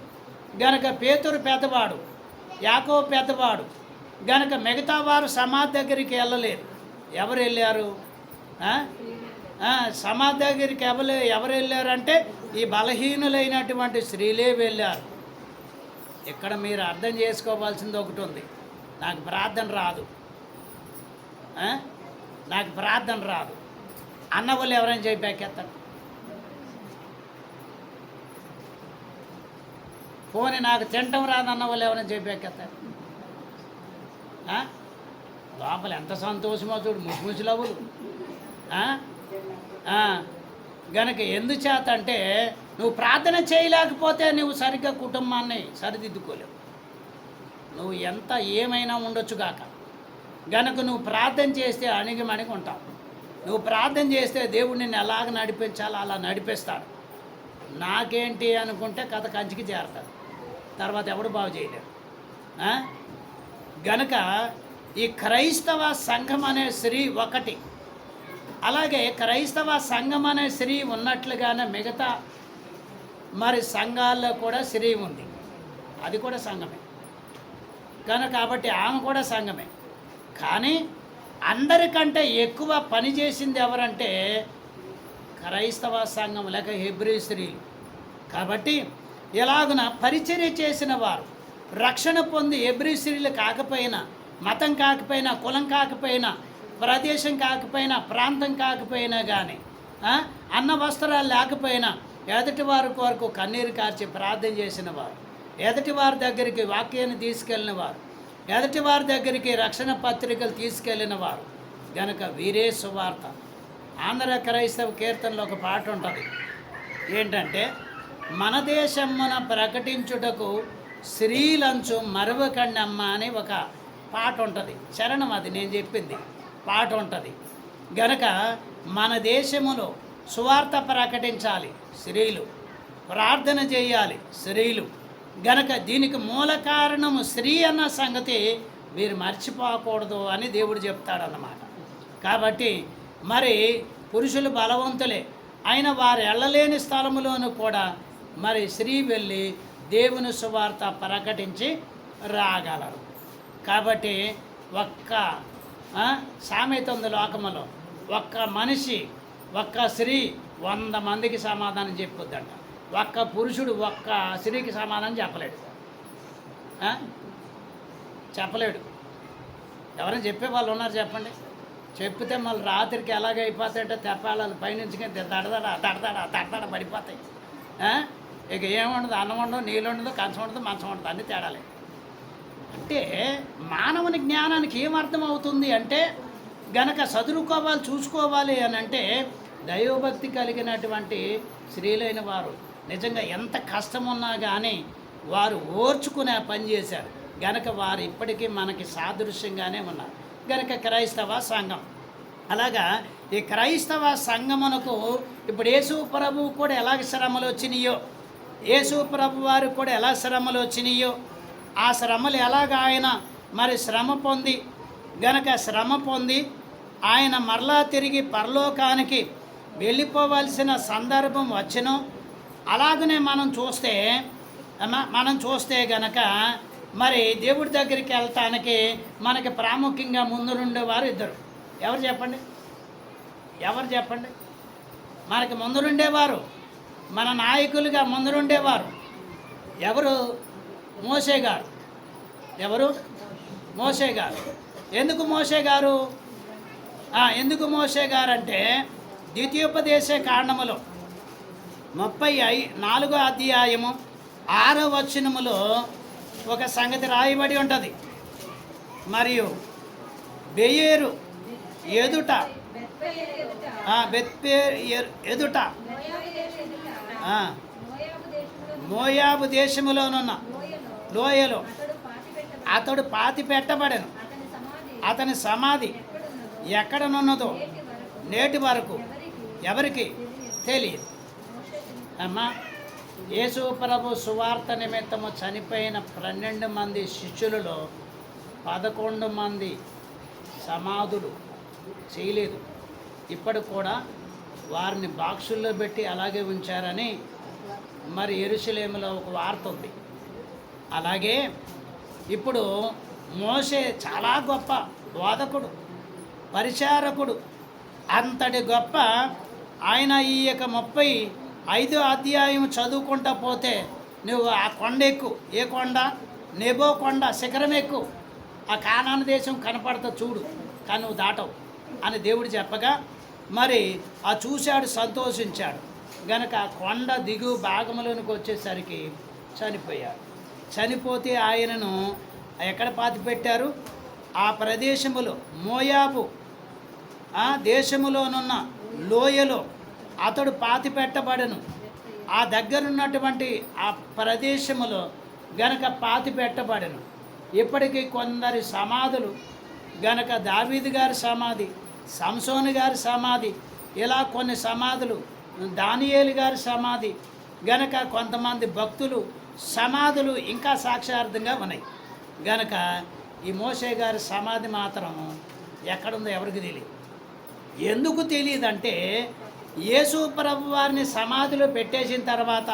[SPEAKER 1] గనక పేతురు పెద్దవాడు, యాకోబు పెద్దవాడు. గనక మిగతా వారు సమాధి దగ్గరికి వెళ్ళలేరు. ఎవరు వెళ్ళారు? సమాధి దగ్గరికి ఎవరు వెళ్ళారంటే ఈ బలహీనులైనటువంటి స్త్రీలే వెళ్ళారు. ఇక్కడ మీరు అర్థం చేసుకోవాల్సింది ఒకటి ఉంది. నాకు ప్రార్థన రాదు, నాకు ప్రార్థన రాదు అన్న వాళ్ళు ఎవరైనా చెప్పాకెత్తారు. పోనీ నాకు తినటం రాదు అన్న వాళ్ళు ఎవరైనా చెప్పాకెత్తారు. లోపల ఎంత సంతోషమో చూడు, ముసిముసిలవులు. గనక ఎందుచేత అంటే నువ్వు ప్రార్థన చేయలేకపోతే నువ్వు సరిగ్గా కుటుంబాన్ని సరిదిద్దుకోలేవు. నువ్వు ఎంత ఏమైనా ఉండొచ్చు కాక, గనక నువ్వు ప్రార్థన చేస్తే అణిగిమణిగి ఉంటావు. నువ్వు ప్రార్థన చేస్తే దేవుడు నిన్ను ఎలాగ నడిపించాలో అలా నడిపిస్తాడు. నాకేంటి అనుకుంటే కథ కంచికి చేరతాడు, తర్వాత ఎవడు బాగు చేయలేడు. గనక ఈ క్రైస్తవ సంఘం అనే స్త్రీ ఒకటి. అలాగే క్రైస్తవ సంఘం అనే స్త్రీ ఉన్నట్లుగానే మిగతా మరి సంఘాల్లో కూడా స్త్రీ ఉంది, అది కూడా సంఘమే కాబట్టి ఆమె కూడా సంఘమే. కానీ అందరికంటే ఎక్కువ పని చేసింది ఎవరంటే క్రైస్తవ సంఘం లేక హెబ్రీ స్త్రీలు. కాబట్టి ఎలాగున పరిచర్య చేసిన వారు రక్షణ పొంది హెబ్రీ స్త్రీలు కాకపోయినా, మతం కాకపోయినా, కులం కాకపోయినా, ప్రదేశం కాకపోయినా, ప్రాంతం కాకపోయినా కానీ అన్న వస్త్రాలు లేకపోయినా ఎదుటి వారి కొరకు కన్నీరు కార్చి ప్రార్థన చేసిన వారు, ఎదుటి వారి దగ్గరికి వాక్యాన్ని తీసుకెళ్ళిన వారు, ఎదుటి వారి దగ్గరికి రక్షణ పత్రికలు తీసుకెళ్ళిన వారు గనక వీరే సువార్త. ఆంధ్ర క్రైస్తవ కీర్తనలో ఒక పాట ఉంటుంది, ఏంటంటే మన దేశమున ప్రకటించుటకు స్త్రీలంచు మరవకండమ్మ అని ఒక పాట ఉంటుంది. చరణం అది నేను చెప్పింది పాట ఉంటుంది. గనక మన దేశములో సువార్త ప్రకటించాలి స్త్రీలు, ప్రార్థన చేయాలి స్త్రీలు. గనక దీనికి మూల కారణము స్త్రీ అన్న సంగతి మీరు మర్చిపోకూడదు అని దేవుడు చెప్తాడన్నమాట. కాబట్టి మరి పురుషులు బలవంతులే అయిన వారు వెళ్ళలేని స్థలములోనూ కూడా మరి స్త్రీ వెళ్ళి దేవుని సువార్త ప్రకటించి రాగలరు. కాబట్టి ఒక్క సామెత ఉంది లోకములో, ఒక్క మనిషి ఒక్క స్త్రీ 100 మందికి సమాధానం చెప్పుద్దంట. ఒక్క పురుషుడు ఒక్క స్త్రీకి సమాధానం చెప్పలేడు. ఎవరైనా చెప్పే వాళ్ళు ఉన్నారు చెప్పండి? చెప్తే మళ్ళీ రాత్రికి ఎలాగైపోతాయంటే తెప్పాలి పైనుంచి తడతడ పడిపోతాయి. ఇక ఏముండదు, అన్నం ఉండదు, నీళ్ళు ఉండదు, కంచం ఉండదు, మంచం ఉండదు, అన్ని తేడాలే. అంటే మానవుని జ్ఞానానికి ఏమర్థం అవుతుంది అంటే గనక చదువుకోవాలి, చూసుకోవాలి అని అంటే దైవభక్తి కలిగినటువంటి స్త్రీలైన వారు నిజంగా ఎంత కష్టం ఉన్నా కానీ వారు ఓర్చుకునే పని చేశారు గనక వారు ఇప్పటికీ మనకి సాదృశ్యంగానే ఉన్నారు. గనక క్రైస్తవ సంఘం అలాగా ఈ క్రైస్తవ సంఘమునకు ఇప్పుడు యేసు ప్రభువు కూడా ఎలాగ శ్రమలు వచ్చినాయో, యేసు ప్రభు వారు కూడా ఎలా శ్రమలు వచ్చినాయో, ఆ శ్రమలు ఎలాగ ఆయన మరి శ్రమ పొంది ఆయన మరలా తిరిగి పరలోకానికి వెళ్ళిపోవలసిన సందర్భం వచ్చను. అలాగనే మనం చూస్తే గనక మరి దేవుడి దగ్గరికి వెళ్ళటానికి మనకి ప్రాముఖ్యంగా ముందు నుండేవారు ఇద్దరు. ఎవరు చెప్పండి? మనకి ముందు నుండేవారు, మన నాయకులుగా ముందు నుండేవారు ఎవరు? మోషే గారు. మోషే గారు. ఎందుకు మోషే గారు అంటే ద్వితీయోపదేశ కాండములో 34వ అధ్యాయము 6వ వచనములో ఒక సంగతి రాయబడి ఉంటుంది. మరియు బెయేరు ఎదుట ఎదుట మోయాబు దేశములోనున్న లోయలో అతడు పాతి పెట్టబడెను. అతని సమాధి ఎక్కడనున్నదో నేటి వరకు ఎవరికి తెలియదు. అమ్మా, యేసు ప్రభు సువార్త నిమిత్తము చనిపోయిన 12 మంది శిష్యులలో 11 మంది సమాధులు చేయలేదు. ఇప్పటికి కూడా వారిని బాక్సుల్లో పెట్టి అలాగే ఉంచారని మరి యెరూషలేములో ఒక వార్త ఉంది. అలాగే ఇప్పుడు మోషే చాలా గొప్ప బోధకుడు, పరిచారకుడు. అంతటి గొప్ప ఆయన ఈ యొక్క 35వ అధ్యాయం చదువుకుంటా పోతే నువ్వు ఆ కొండ ఎక్కు. ఏ కొండ? నెబో కొండ శిఖరం ఎక్కు, ఆ కానాను దేశం కనపడతా చూడు, కానీ నువ్వు దాటవు అని దేవుడు చెప్పగా మరి ఆ చూశాడు, సంతోషించాడు. గనక ఆ కొండ దిగువ భాగంలోనికి వచ్చేసరికి చనిపోయాడు. చనిపోతే ఆయనను ఎక్కడ పాతి పెట్టారు? ఆ ప్రదేశములో మోయాబు ఆ దేశములోనున్న లోయలో అతడు పాతి పెట్టబడను. ఆ దగ్గరున్నటువంటి ఆ ప్రదేశములో గనక పాతి పెట్టబడను. ఇప్పటికీ కొందరి సమాధులు గనక దావీదు గారి సమాధి, సంసోను గారి సమాధి, ఇలా కొన్ని సమాధులు, దానియేలు గారి సమాధి, గనక కొంతమంది భక్తులు సమాధులు ఇంకా సాక్షార్థంగా ఉన్నాయి. గనక ఈ మోషే గారి సమాధి మాత్రం ఎక్కడుందో ఎవరికి తెలియదు. ఎందుకు తెలియదంటే యేసు ప్రభు వారిని సమాధిలో పెట్టేసిన తర్వాత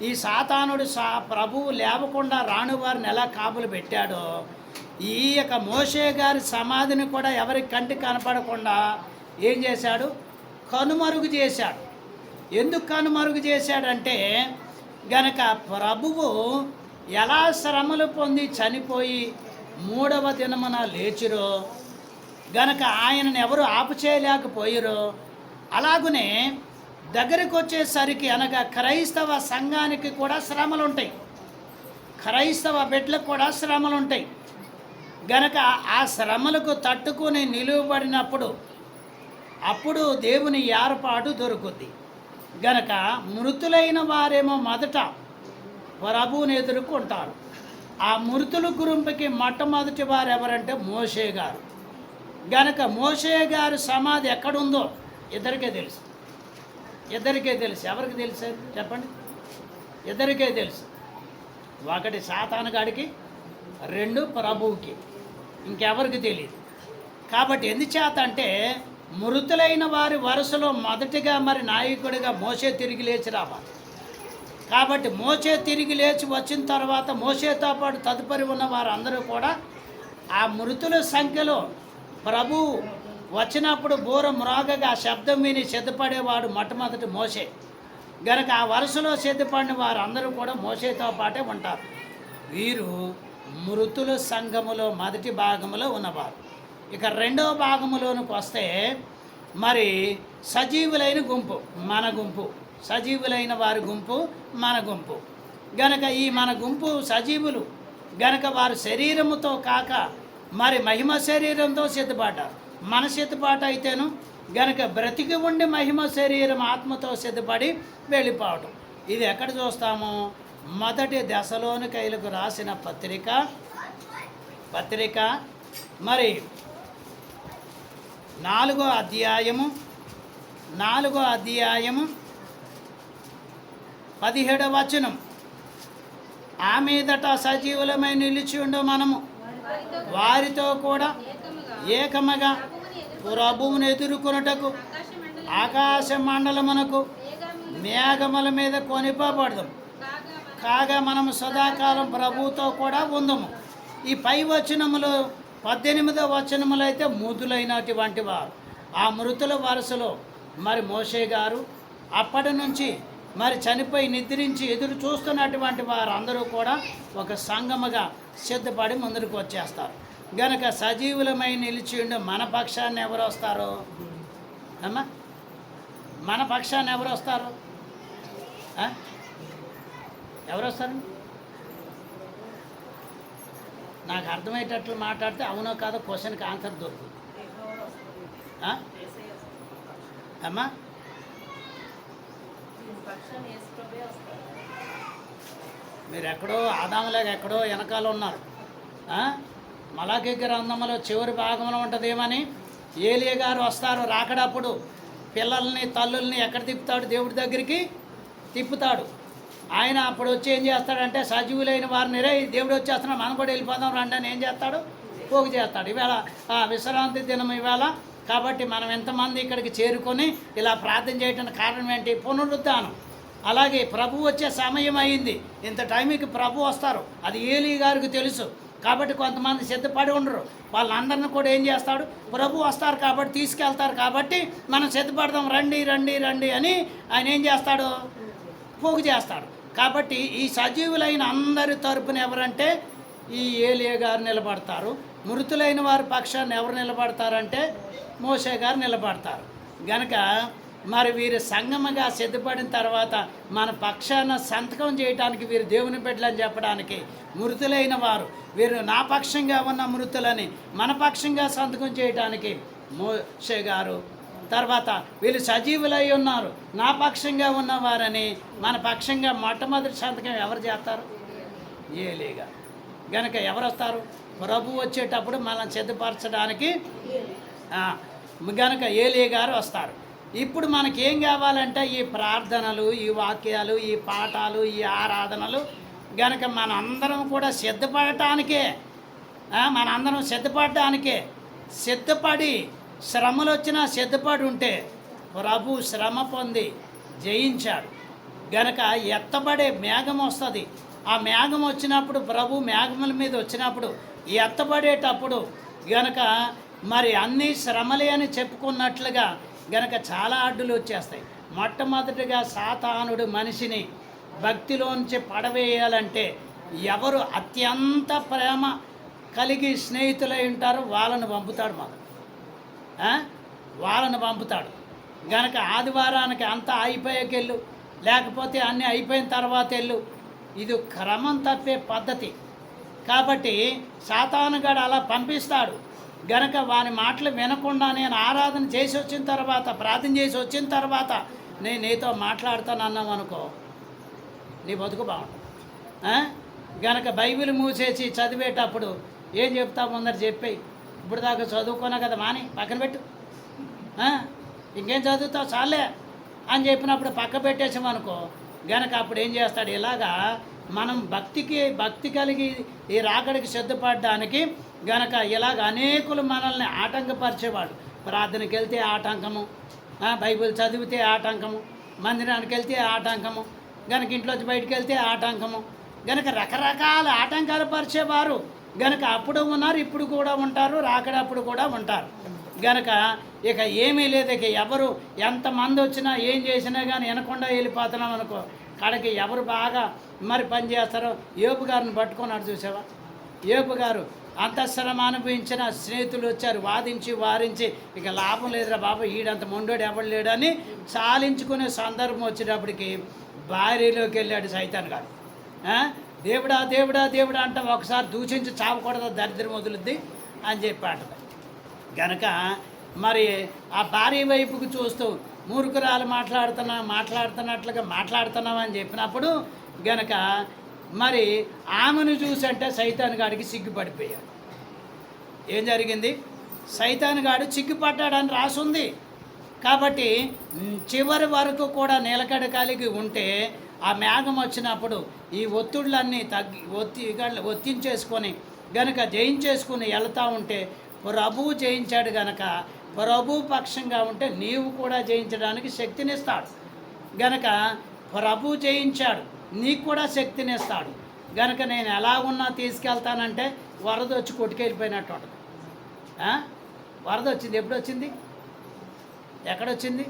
[SPEAKER 1] ఈ సాతానుడు ప్రభువు లేవకుండా రాని వారిని ఎలా కాపులు పెట్టాడో, ఈ యొక్క మోషే గారి సమాధిని కూడా ఎవరికి కంటికి కనపడకుండా ఏం చేశాడు? కనుమరుగు చేశాడు. ఎందుకు కనుమరుగు చేశాడంటే గనక ప్రభువు ఎలా శ్రమలు పొంది చనిపోయి 3వ దినమున లేచిరో గనక ఆయనను ఎవరు ఆపుచేయలేకపోయిరో, అలాగునే దగ్గరికి వచ్చేసరికి అనగా క్రైస్తవ సంఘానికి కూడా శ్రమలు ఉంటాయి, క్రైస్తవ బిడ్డలకు కూడా శ్రమలు ఉంటాయి. గనక ఆ శ్రమలకు తట్టుకుని నిలువబడినప్పుడు అప్పుడు దేవుని ఏర్పాటు దొరుకుద్ది. గనక మృతులైన వారేమో మొదట ప్రభువుని ఎదుర్కొంటారు. ఆ మృతుల గుంపుకి మొట్టమొదటి వారు ఎవరంటే మోషే గారు. గనక మోషే గారి సమాధి ఎక్కడుందో ఇద్దరికే తెలుసు. ఎవరికి తెలుసు చెప్పండి? ఇద్దరికే తెలుసు. ఒకటి సాతానుగాడికి, 2 ప్రభువుకి, ఇంకెవరికి తెలియదు. కాబట్టి ఎందుచేత అంటే మృతులైన వారి వరుసలో మొదటిగా మరి నాయకుడిగా మోషే తిరిగి లేచి రావాలి. కాబట్టి మోషే తిరిగి లేచి వచ్చిన తర్వాత మోషేతో పాటు తదుపరి ఉన్న వారందరూ కూడా ఆ మృతుల సంఖ్యలో ప్రభు వచ్చినప్పుడు బూర మ్రోగగా శబ్దం విని సిద్ధపడేవాడు మొట్టమొదటి మోషే. గనక ఆ వరుసలో సిద్ధపడిన వారందరూ కూడా మోషేతో పాటే ఉంటారు. వీరు మృతుల సంఘములో మొదటి భాగంలో ఉన్నవారు. ఇక 2వ భాగంలోనికి వస్తే మరి సజీవులైన గుంపు, మన గుంపు, సజీవులైన వారి గుంపు, మన గుంపు. గనక ఈ మన గుంపు సజీవులు గనక వారు శరీరముతో కాక మరి మహిమ శరీరంతో సిద్ధపడ్డారు. మన సిద్ధపాటు అయితేను గనక బ్రతికి ఉండి మహిమ శరీరం ఆత్మతో సిద్ధపడి వెళ్ళిపోవటం. ఇది ఎక్కడ చూస్తాము? మొదటి దశలోనికైలకు రాసిన పత్రిక మరి 4వ అధ్యాయము 17వ వచనం. ఆ మీదట సజీవులమై నిలిచి ఉండు మనము వారితో కూడా ఏకముగా ప్రభువును ఎదుర్కొనుటకు ఆకాశ మండలమునకు మేఘముల మీద కొనిపోబడదాం. కాగా మనము సదాకాలం ప్రభువుతో కూడా ఉందము. ఈ పై వచనములు 18వ వచనములు అయితే మృతులైనటువంటి వారు. ఆ మృతుల వరుసలో మరి మోషే గారు అప్పటి నుంచి మరి చనిపోయి నిద్రించి ఎదురు చూస్తున్నటువంటి వారందరూ కూడా ఒక సంఘముగా సిద్ధపడి ముందుకు వచ్చేస్తారు. గనక సజీవులమై నిలిచి ఉండి మన పక్షాన్ని ఎవరు వస్తారు అమ్మా? మన పక్షాన్ని ఎవరు వస్తారు? ఎవరు వస్తారు? నాకు అర్థమయ్యేటట్లు మాట్లాడితే అవునో కాదో క్వశ్చన్కి ఆన్సర్ దొరుకుతుంది అమ్మా. మీరు ఎక్కడో ఆదాములాగా ఎక్కడో వెనకాల ఉన్నారు. మలాఖీ గ్రంథంలో చివరి భాగంలో ఉంటుందేమని ఏలియా గారు వస్తారు రాకడప్పుడు పిల్లల్ని తల్లుల్ని ఎక్కడ తిప్పుతాడు? దేవుడి దగ్గరికి తిప్పుతాడు. ఆయన అప్పుడు వచ్చి ఏం చేస్తాడంటే సజీవులైన వారిని రే దేవుడు వచ్చేస్తున్నాడు మనం కూడా వెళ్ళిపోదాం రండి అని ఏం చేస్తాడు? పోగు చేస్తాడు. ఈవేళ విశ్రాంతి దినం ఈవేళ కాబట్టి మనం ఎంతమంది ఇక్కడికి చేరుకొని ఇలా ప్రార్థన చేయడానికి కారణం ఏంటి? పునరుద్ధానం. అలాగే ప్రభు వచ్చే సమయం అయింది, ఇంత టైంకి ప్రభు వస్తారు, అది ఏలీ గారికి తెలుసు. కాబట్టి కొంతమంది సిద్ధపడి ఉండరు, వాళ్ళందరిని కూడా ఏం చేస్తాడు? ప్రభు వస్తారు కాబట్టి తీసుకెళ్తారు కాబట్టి మనం సిద్ధపడదాం రండి రండి రండి అని ఆయన ఏం చేస్తాడు? పోగు చేస్తాడు. కాబట్టి ఈ సజీవులైన అందరి తరపున ఎవరంటే ఈ ఏలియా గారు నిలబడతారు. మృతులైన వారి పక్షాన్ని ఎవరు నిలబడతారంటే మోషే గారు నిలబడతారు. గనక మరి వీరు సంగమగా సిద్ధపడిన తర్వాత మన పక్షాన సంతకం చేయడానికి వీరు దేవుని బిడ్డలని చెప్పడానికి మృతులైన వారు వీరు నా పక్షంగా ఉన్న మృతులని మన పక్షంగా సంతకం చేయడానికి మోషే గారు, తర్వాత వీళ్ళు సజీవులై ఉన్నారు నా పక్షంగా ఉన్నవారని మన పక్షంగా మొట్టమొదటి సంతకం ఎవరు చేస్తారు? ఏలీగా. గనక ఎవరు వస్తారు? ప్రభు వచ్చేటప్పుడు మనల్ని సిద్ధపరచడానికి గనక ఏలీ గారు వస్తారు. ఇప్పుడు మనకేం కావాలంటే ఈ ప్రార్థనలు, ఈ వాక్యాలు, ఈ పాఠాలు, ఈ ఆరాధనలు గనక మనందరం కూడా సిద్ధపడటానికే, మనందరం సిద్ధపడటానికే. సిద్ధపడి శ్రమలు వచ్చినా సిద్ధపడి ఉంటే ప్రభు శ్రమ పొంది జయించాడు. గనక ఎత్తబడే మేఘం వస్తుంది. ఆ మేఘం వచ్చినప్పుడు ప్రభు మేఘముల మీద వచ్చినప్పుడు ఎత్తబడేటప్పుడు గనక మరి అన్ని శ్రమలే అని చెప్పుకున్నట్లుగా గనక చాలా అడ్డులు వచ్చేస్తాయి. మొట్టమొదటిగా సాతానుడు మనిషిని భక్తిలోంచి పడవేయాలంటే ఎవరు అత్యంత ప్రేమ కలిగి స్నేహితులై ఉంటారో వాళ్ళను పంపుతాడు మొదలు. వాళ్ళను పంపుతాడు. గనక ఆదివారానికి అంతా అయిపోయాకెళ్ళు, లేకపోతే అన్నీ అయిపోయిన తర్వాత వెళ్ళు. ఇది క్రమం తప్పే పద్ధతి. కాబట్టి సాతానుగాడు అలా పంపిస్తాడు. గనక వాని మాటలు వినకుండా నేను ఆరాధన చేసి వచ్చిన తర్వాత, ప్రార్థన చేసి వచ్చిన తర్వాత నేను నీతో మాట్లాడుతాను అన్నాం అనుకో, నీ బతుకు బాగుంటుంది. గనక బైబిల్ మూసేసి చదివేటప్పుడు ఏం చెప్తావు ముందర చెప్పేయి. ఇప్పుడు దాకా చదువుకున్నా కదా మాని పక్కన పెట్టు, ఇంకేం చదువుతావు చాలే అని చెప్పినప్పుడు పక్క పెట్టేసామనుకో, గనక అప్పుడు ఏం చేస్తాడు, ఇలాగా మనం భక్తి కలిగి ఈ రాకడికి సిద్ధపడడానికి గనక ఇలాగ అనేకులు మనల్ని ఆటంకపరిచేవాడు. ప్రార్థనకి వెళ్తే ఆటంకము, బైబిల్ చదివితే ఆటంకము, మందిరానికి వెళ్తే ఆటంకము, గనక ఇంట్లోంచి బయటికి వెళ్తే ఆటంకము, గనక రకరకాల ఆటంకాలు పరిచేవారు. గనక అప్పుడు ఉన్నారు, ఇప్పుడు కూడా ఉంటారు, రాకడప్పుడు కూడా ఉంటారు. గనక ఇక ఏమీ లేదు. ఇక ఎవరు ఎంతమంది వచ్చినా ఏం చేసినా కానీ వినకుండా వెళ్ళిపోతున్నాం అనుకో, కాడకి ఎవరు బాగా మరి పని చేస్తారో యోబు గారిని పట్టుకున్నాడు చూసావా. యోబు గారు అంతఃశ్రమ అనుభవించిన స్నేహితులు వచ్చారు, వారించి ఇక లాభం లేదురా బాబు, ఈడంత మొండోడు ఎవడు లేడని చాలించుకునే సందర్భం వచ్చేటప్పటికి భార్యలోకి వెళ్ళాడు సైతాన్ గారు. దేవుడా దేవుడా దేవుడా అంటే ఒకసారి దూషించి చావకూడదు, దరిద్రం వదులుద్ది అని చెప్పి అంటది. గనక మరి ఆ భార్య వైపుకు చూస్తూ మూర్ఖురాలు మాట్లాడుతున్నట్లుగా మాట్లాడుతున్నామని చెప్పినప్పుడు గనక మరి ఆమెను చూసి అంటే సైతాన్ గాడికి సిగ్గుపడిపోయాడు. ఏం జరిగింది, సైతాన్ గాడు సిగ్గుపడ్డాడని రాసుంది. కాబట్టి చివరి వరకు కూడా నిలకడ కలిగి ఉంటే ఆ మేఘం వచ్చినప్పుడు ఈ ఒత్తిళ్ళన్నీ ఒత్తించేసుకొని గనక జయించేసుకుని వెళ్తూ ఉంటే ప్రభు జయించాడు. గనక ప్రభు పక్షంగా ఉంటే నీవు కూడా జయించడానికి శక్తినిస్తాడు. గనక ప్రభు జయించాడు, నీకు కూడా శక్తినిస్తాడు. గనక నేను ఎలా ఉన్నా తీసుకెళ్తానంటే వరద వచ్చి కొట్టుకెళ్ళిపోయినట్టు ఉంటుంది. వరద వచ్చింది, ఎప్పుడు వచ్చింది, ఎక్కడొచ్చింది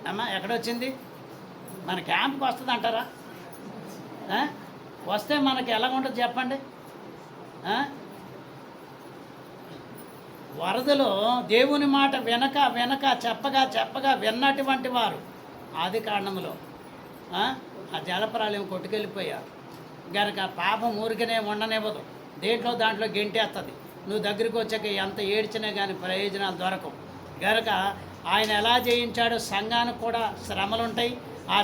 [SPEAKER 1] అమ్మా, ఎక్కడొచ్చింది? మన క్యాంప్కి వస్తుంది అంటారా? వస్తే మనకి ఎలా ఉంటుంది చెప్పండి. వరదలో దేవుని మాట వెనక చెప్పగా విన్నటువంటి వారు ఆది కాండములో ఆ జలప్రాలయం కొట్టుకెళ్ళిపోయారు. గనక పాపం ఊరికనే ఉండనివ్వదు, దాంట్లో గెంటేస్తుంది. నువ్వు దగ్గరికి వచ్చాక ఎంత ఏడ్చినా కానీ ప్రయోజనాలు దొరకవు. గనక ఆయన ఎలా జయించాడో సంఘానికి కూడా శ్రమలు ఉంటాయి. ఆ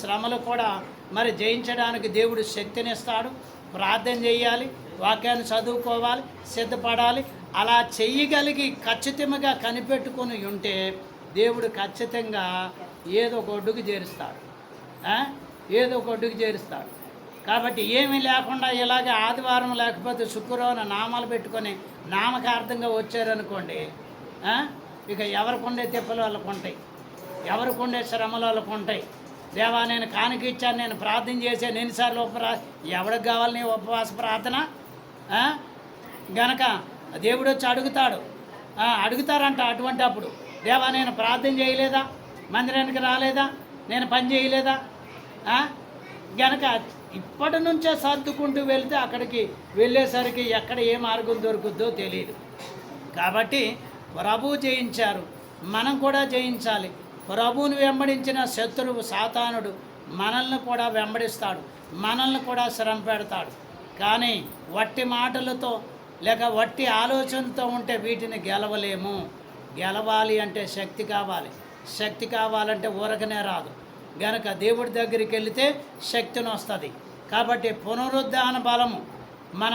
[SPEAKER 1] శ్రమలు కూడా మరి జయించడానికి దేవుడు శక్తినిస్తాడు. ప్రార్థన చేయాలి, వాక్యాన్ని చదువుకోవాలి, సిద్ధపడాలి. అలా చెయ్యగలిగి ఖచ్చితంగా కనిపెట్టుకొని ఉంటే దేవుడు ఖచ్చితంగా ఏదో ఒక ఒడ్డుకు చేరుస్తాడు. కాబట్టి ఏమీ లేకుండా ఇలాగే ఆదివారం లేకపోతే శుక్రవారం నామాలు పెట్టుకొని నామకార్థంగా వచ్చారనుకోండి, ఇక ఎవరికి ఉండే తిప్పలు వాళ్ళకు ఉంటాయి, ఎవరికి ఉండే శ్రమలు వాళ్ళకు ఉంటాయి. దేవా నేను కానుక ఇచ్చాను, నేను ప్రార్థన చేశాను ఎన్నిసార్లు ఎవరికి కావాలి నీ ఉపవాస ప్రార్థన? గనక దేవుడు వచ్చి అడుగుతారంట. అటువంటి అప్పుడు దేవా నేను ప్రార్థన చేయలేదా, మందిరానికి రాలేదా, నేను పని చేయలేదా? గనక ఇప్పటి నుంచే సర్దుకుంటూ వెళ్తే అక్కడికి వెళ్ళేసరికి ఎక్కడ ఏ మార్గం దొరుకుద్దో తెలియదు. కాబట్టి ప్రభు జయించారు, మనం కూడా జయించాలి. ప్రభువుని వెంబడించిన శత్రువు సాతానుడు మనల్ని కూడా వెంబడిస్తాడు, మనల్ని కూడా శ్రమ పెడతాడు. కానీ వట్టి మాటలతో లేక వట్టి ఆలోచనతో ఉంటే వీటిని గెలవలేము. గెలవాలి అంటే శక్తి కావాలంటే ఊరకనే రాదు. గనక దేవుడి దగ్గరికి వెళితే శక్తిని వస్తుంది. కాబట్టి పునరుద్ధాన బలము మన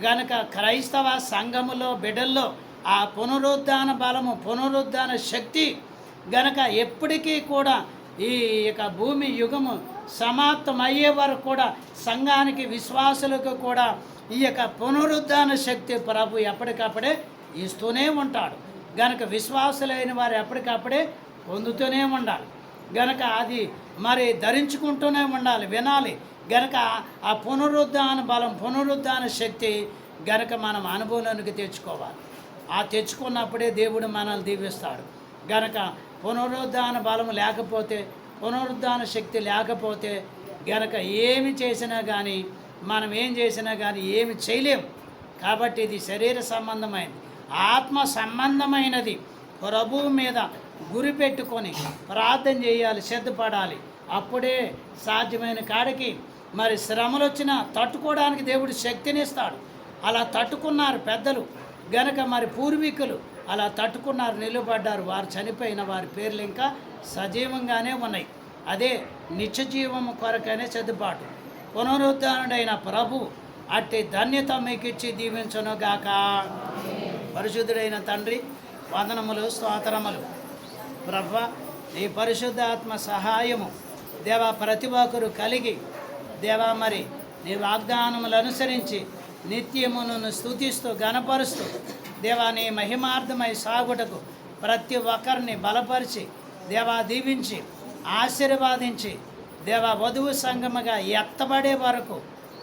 [SPEAKER 1] గనక క్రైస్తవ సంఘములో బిడ్డల్లో ఆ పునరుద్ధాన బలము, పునరుద్ధాన శక్తి గనక ఎప్పటికీ కూడా ఈ యొక్క భూమి యుగము సమాప్తమయ్యే వరకు కూడా సంఘానికి విశ్వాసులకు కూడా ఈ యొక్క పునరుద్ధాన శక్తి ప్రభు ఎప్పటికప్పుడే ఇస్తూనే ఉంటాడు. గనక విశ్వాసులైన వారు ఎప్పటికప్పుడే పొందుతూనే ఉండాలి. గనక అది మరి ధరించుకుంటూనే ఉండాలి, వినాలి. గనక ఆ పునరుద్ధాన బలం, పునరుద్ధాన శక్తి గనక మనం అనుభవంలోనికి తెచ్చుకోవాలి. ఆ తెచ్చుకున్నప్పుడే దేవుడు మనల్ని దీవిస్తాడు. గనక పునరుద్ధాన బలం లేకపోతే, పునరుద్ధాన శక్తి లేకపోతే గనక ఏమి చేసినా కానీ, మనం ఏం చేసినా కానీ ఏమి చేయలేం. కాబట్టి ఇది శరీర సంబంధమైనది. ఆత్మ సంబంధమైనది. ప్రభువు మీద గురి పెట్టుకొని ప్రార్థన చేయాలి, సిద్ధపడాలి. అప్పుడే సాధ్యమైన కాడికి మరి శ్రమలు వచ్చినా తట్టుకోవడానికి దేవుడు శక్తినిస్తాడు. అలా తట్టుకున్నారు పెద్దలు గనక, మరి పూర్వీకులు అలా తట్టుకున్నారు, నిలబడ్డారు. వారు చనిపోయిన వారి పేర్లు ఇంకా సజీవంగానే ఉన్నాయి. అదే నిత్య జీవము కొరకనే సిద్ధపాటు. పునరుద్ధరణుడైన ప్రభు అట్టి ధన్యత మీకు ఇచ్చి దీవించునుగాక. పరిశుద్ధుడైన తండ్రి, వందనములు, స్తోత్రములు. ప్రభు, నీ పరిశుద్ధాత్మ సహాయము దేవా ప్రతి ఒక్కరు కలిగి దేవా మరి నీ వాగ్దానములు అనుసరించి నిత్యమును స్తుతిస్తూ గణపరుస్తూ దేవా నీ మహిమార్థమై సాగుటకు ప్రతి ఒక్కరిని బలపరిచి దేవా దీవించి ఆశీర్వాదించి దేవా వధువు సంగముగా ఎత్తబడే వరకు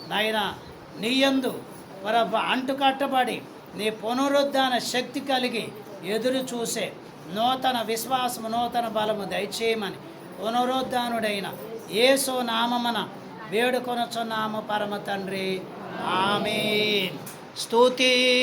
[SPEAKER 1] నాయనా నీయందు ప్రభు అంటుకట్టబడి నీ పునరుద్ధాన శక్తి కలిగి ఎదురు చూసే నూతన విశ్వాసము, నూతన బలము దయచేయమని పునరుద్ధానుడైన యేసు నామమున వేడుకొనుచున్నాము పరమ తండ్రి. ఆమేన్. స్తుతి.